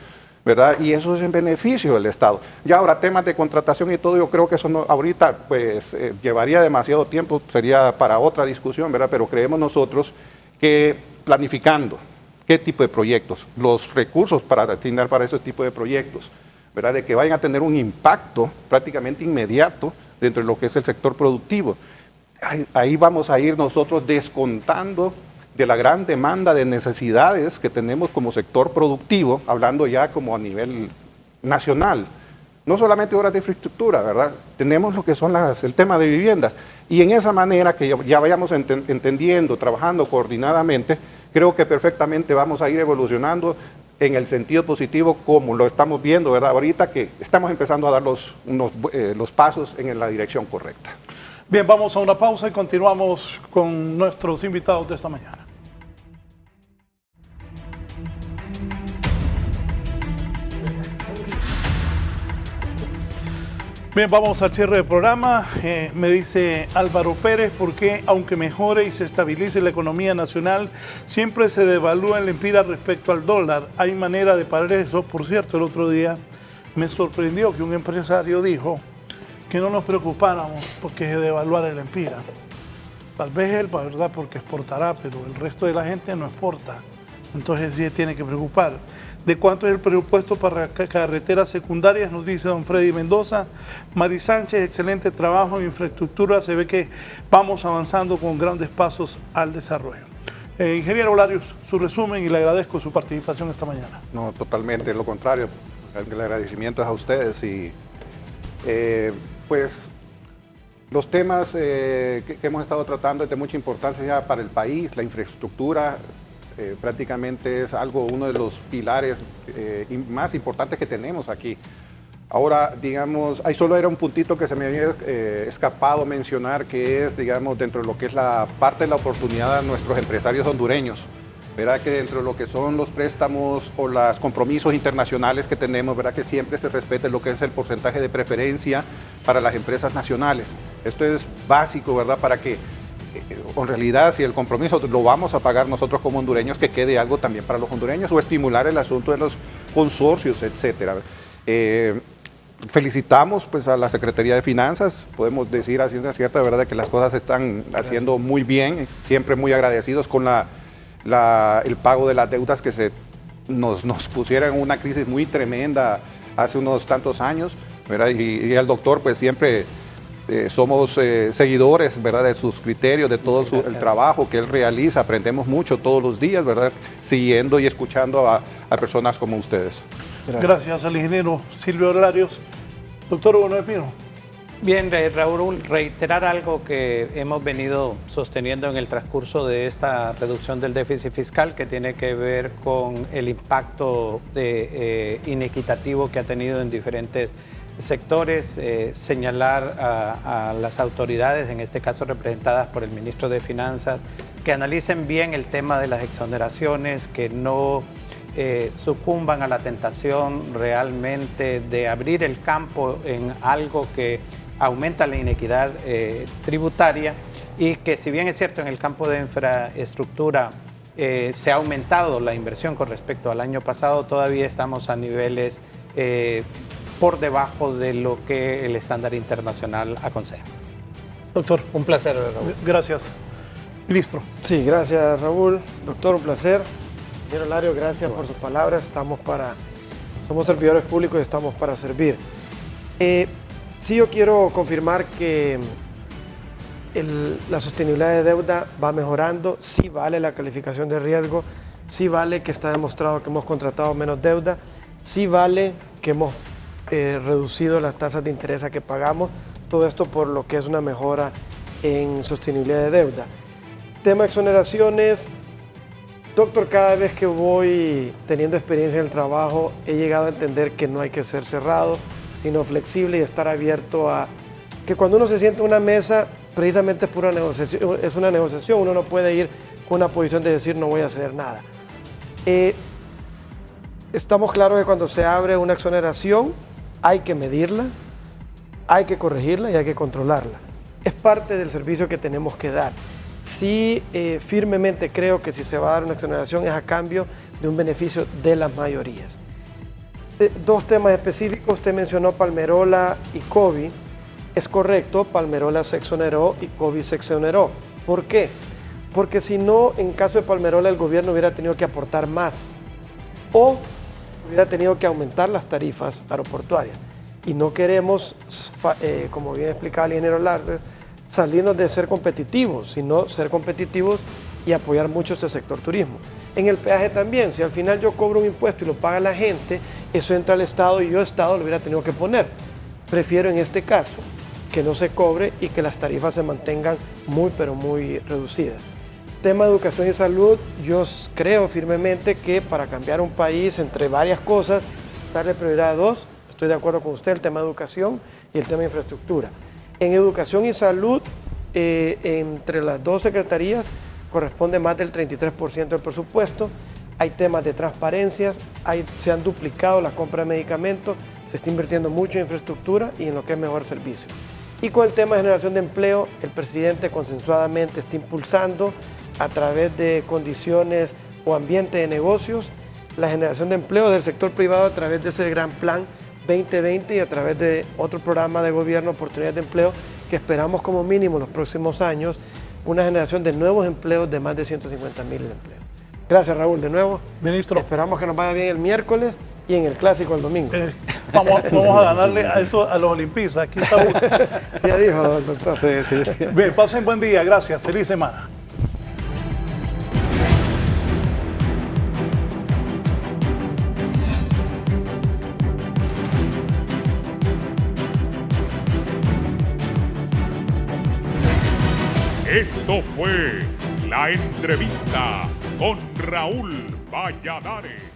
¿verdad? Y eso es en beneficio del Estado. Ya ahora, temas de contratación y todo, yo creo que eso no, ahorita pues llevaría demasiado tiempo, sería para otra discusión, ¿verdad? Pero creemos nosotros que planificando qué tipo de proyectos, los recursos para destinar para ese tipo de proyectos, ¿verdad? De que vayan a tener un impacto prácticamente inmediato dentro de lo que es el sector productivo. Ahí vamos a ir nosotros descontando de la gran demanda de necesidades que tenemos como sector productivo, hablando ya como a nivel nacional. No solamente obras de infraestructura, ¿verdad? Tenemos lo que son el tema de viviendas. Y en esa manera que ya vayamos entendiendo, trabajando coordinadamente, creo que perfectamente vamos a ir evolucionando en el sentido positivo como lo estamos viendo, ¿verdad? Ahorita que estamos empezando a dar los pasos en la dirección correcta. Bien, vamos a una pausa y continuamos con nuestros invitados de esta mañana. Bien, vamos al cierre del programa. Me dice Álvaro Pérez, porque aunque mejore y se estabilice la economía nacional, siempre se devalúa el empira respecto al dólar. ¿Hay manera de parar eso? Por cierto, el otro día me sorprendió que un empresario dijo que no nos preocupáramos porque se devaluara el empira. Tal vez él, la verdad, porque exportará, pero el resto de la gente no exporta. Entonces sí tiene que preocupar. ¿De cuánto es el presupuesto para carreteras secundarias? Nos dice don Freddy Mendoza. Mari Sánchez, excelente trabajo en infraestructura. Se ve que vamos avanzando con grandes pasos al desarrollo. Ingeniero Larios, su resumen, y le agradezco su participación esta mañana. No, totalmente, lo contrario. El agradecimiento es a ustedes y pues los temas que hemos estado tratando es de mucha importancia ya para el país. La infraestructura prácticamente es uno de los pilares más importantes que tenemos aquí. Ahora, digamos, ahí solo era un puntito que se me había escapado mencionar, que es, digamos, dentro de lo que es la parte de la oportunidad de nuestros empresarios hondureños. Verá que dentro de lo que son los préstamos o los compromisos internacionales que tenemos, verá que siempre se respete lo que es el porcentaje de preferencia para las empresas nacionales. Esto es básico, ¿verdad? Para que en realidad, si el compromiso lo vamos a pagar nosotros como hondureños, que quede algo también para los hondureños, o estimular el asunto de los consorcios, etcétera. Felicitamos pues a la Secretaría de Finanzas, podemos decir a ciencia cierta, ¿verdad?, que las cosas se están haciendo muy bien, siempre muy agradecidos con el pago de las deudas que nos pusieron en una crisis muy tremenda hace unos tantos años, ¿verdad? Y el doctor pues siempre somos seguidores, ¿verdad?, de sus criterios, de todo el trabajo que él realiza. Aprendemos mucho todos los días, ¿verdad?, siguiendo y escuchando a personas como ustedes. Gracias al ingeniero Silvio Larios. Doctor Hugo Noé Pino. Bien, Raúl, reiterar algo que hemos venido sosteniendo en el transcurso de esta reducción del déficit fiscal, que tiene que ver con el impacto inequitativo que ha tenido en diferentes sectores, señalar a las autoridades, en este caso representadas por el ministro de Finanzas, que analicen bien el tema de las exoneraciones, que no sucumban a la tentación realmente de abrir el campo en algo que aumenta la inequidad tributaria, y que, si bien es cierto en el campo de infraestructura se ha aumentado la inversión con respecto al año pasado, todavía estamos a niveles por debajo de lo que el estándar internacional aconseja. Doctor. Un placer, Raúl. Gracias. Ministro. Sí, gracias, Raúl. Doctor, un placer. Ingeniero Larios, gracias por sus palabras. Somos servidores públicos y estamos para servir. Sí, yo quiero confirmar que la sostenibilidad de deuda va mejorando, sí vale la calificación de riesgo, sí vale que está demostrado que hemos contratado menos deuda, sí vale que hemos reducido las tasas de interés a que pagamos, todo esto por lo que es una mejora en sostenibilidad de deuda. Tema exoneraciones, doctor, cada vez que voy teniendo experiencia en el trabajo he llegado a entender que no hay que ser cerrado, sino flexible y estar abierto a que cuando uno se sienta en una mesa, precisamente es una negociación, uno no puede ir con una posición de decir no voy a hacer nada. Estamos claros que cuando se abre una exoneración hay que medirla, hay que corregirla y hay que controlarla. Es parte del servicio que tenemos que dar. Sí, firmemente creo que si se va a dar una exoneración es a cambio de un beneficio de las mayorías. Dos temas específicos, usted mencionó Palmerola y COVID. Es correcto, Palmerola se exoneró y COVID se exoneró. ¿Por qué? Porque si no, en caso de Palmerola el gobierno hubiera tenido que aportar más o hubiera tenido que aumentar las tarifas aeroportuarias. Y no queremos, como bien explicaba el ingeniero Larios, salirnos de ser competitivos, sino ser competitivos y apoyar mucho este sector turismo. En el peaje también, si al final yo cobro un impuesto y lo paga la gente, eso entra al Estado y yo Estado lo hubiera tenido que poner. Prefiero en este caso que no se cobre y que las tarifas se mantengan muy pero muy reducidas. Tema de educación y salud, yo creo firmemente que para cambiar un país, entre varias cosas, darle prioridad a dos. Estoy de acuerdo con usted, el tema de educación y el tema de infraestructura. En educación y salud, entre las dos secretarías, corresponde más del 33% del presupuesto. hay temas de transparencias, se han duplicado la compra de medicamentos, se está invirtiendo mucho en infraestructura y en lo que es mejor servicio. Y con el tema de generación de empleo, el presidente consensuadamente está impulsando a través de condiciones o ambiente de negocios la generación de empleo del sector privado a través de ese gran plan 2020 y a través de otro programa de gobierno, oportunidades de empleo, que esperamos como mínimo en los próximos años una generación de nuevos empleos de más de 150,000 empleos. Gracias, Raúl, de nuevo. Ministro. Esperamos que nos vaya bien el miércoles y en el Clásico el domingo. Vamos a ganarle a los olimpistas. Aquí está uno. Ya dijo, doctor. Sí. Bien, pasen buen día. Gracias. Feliz semana. Esto fue La Entrevista con Raúl Valladares.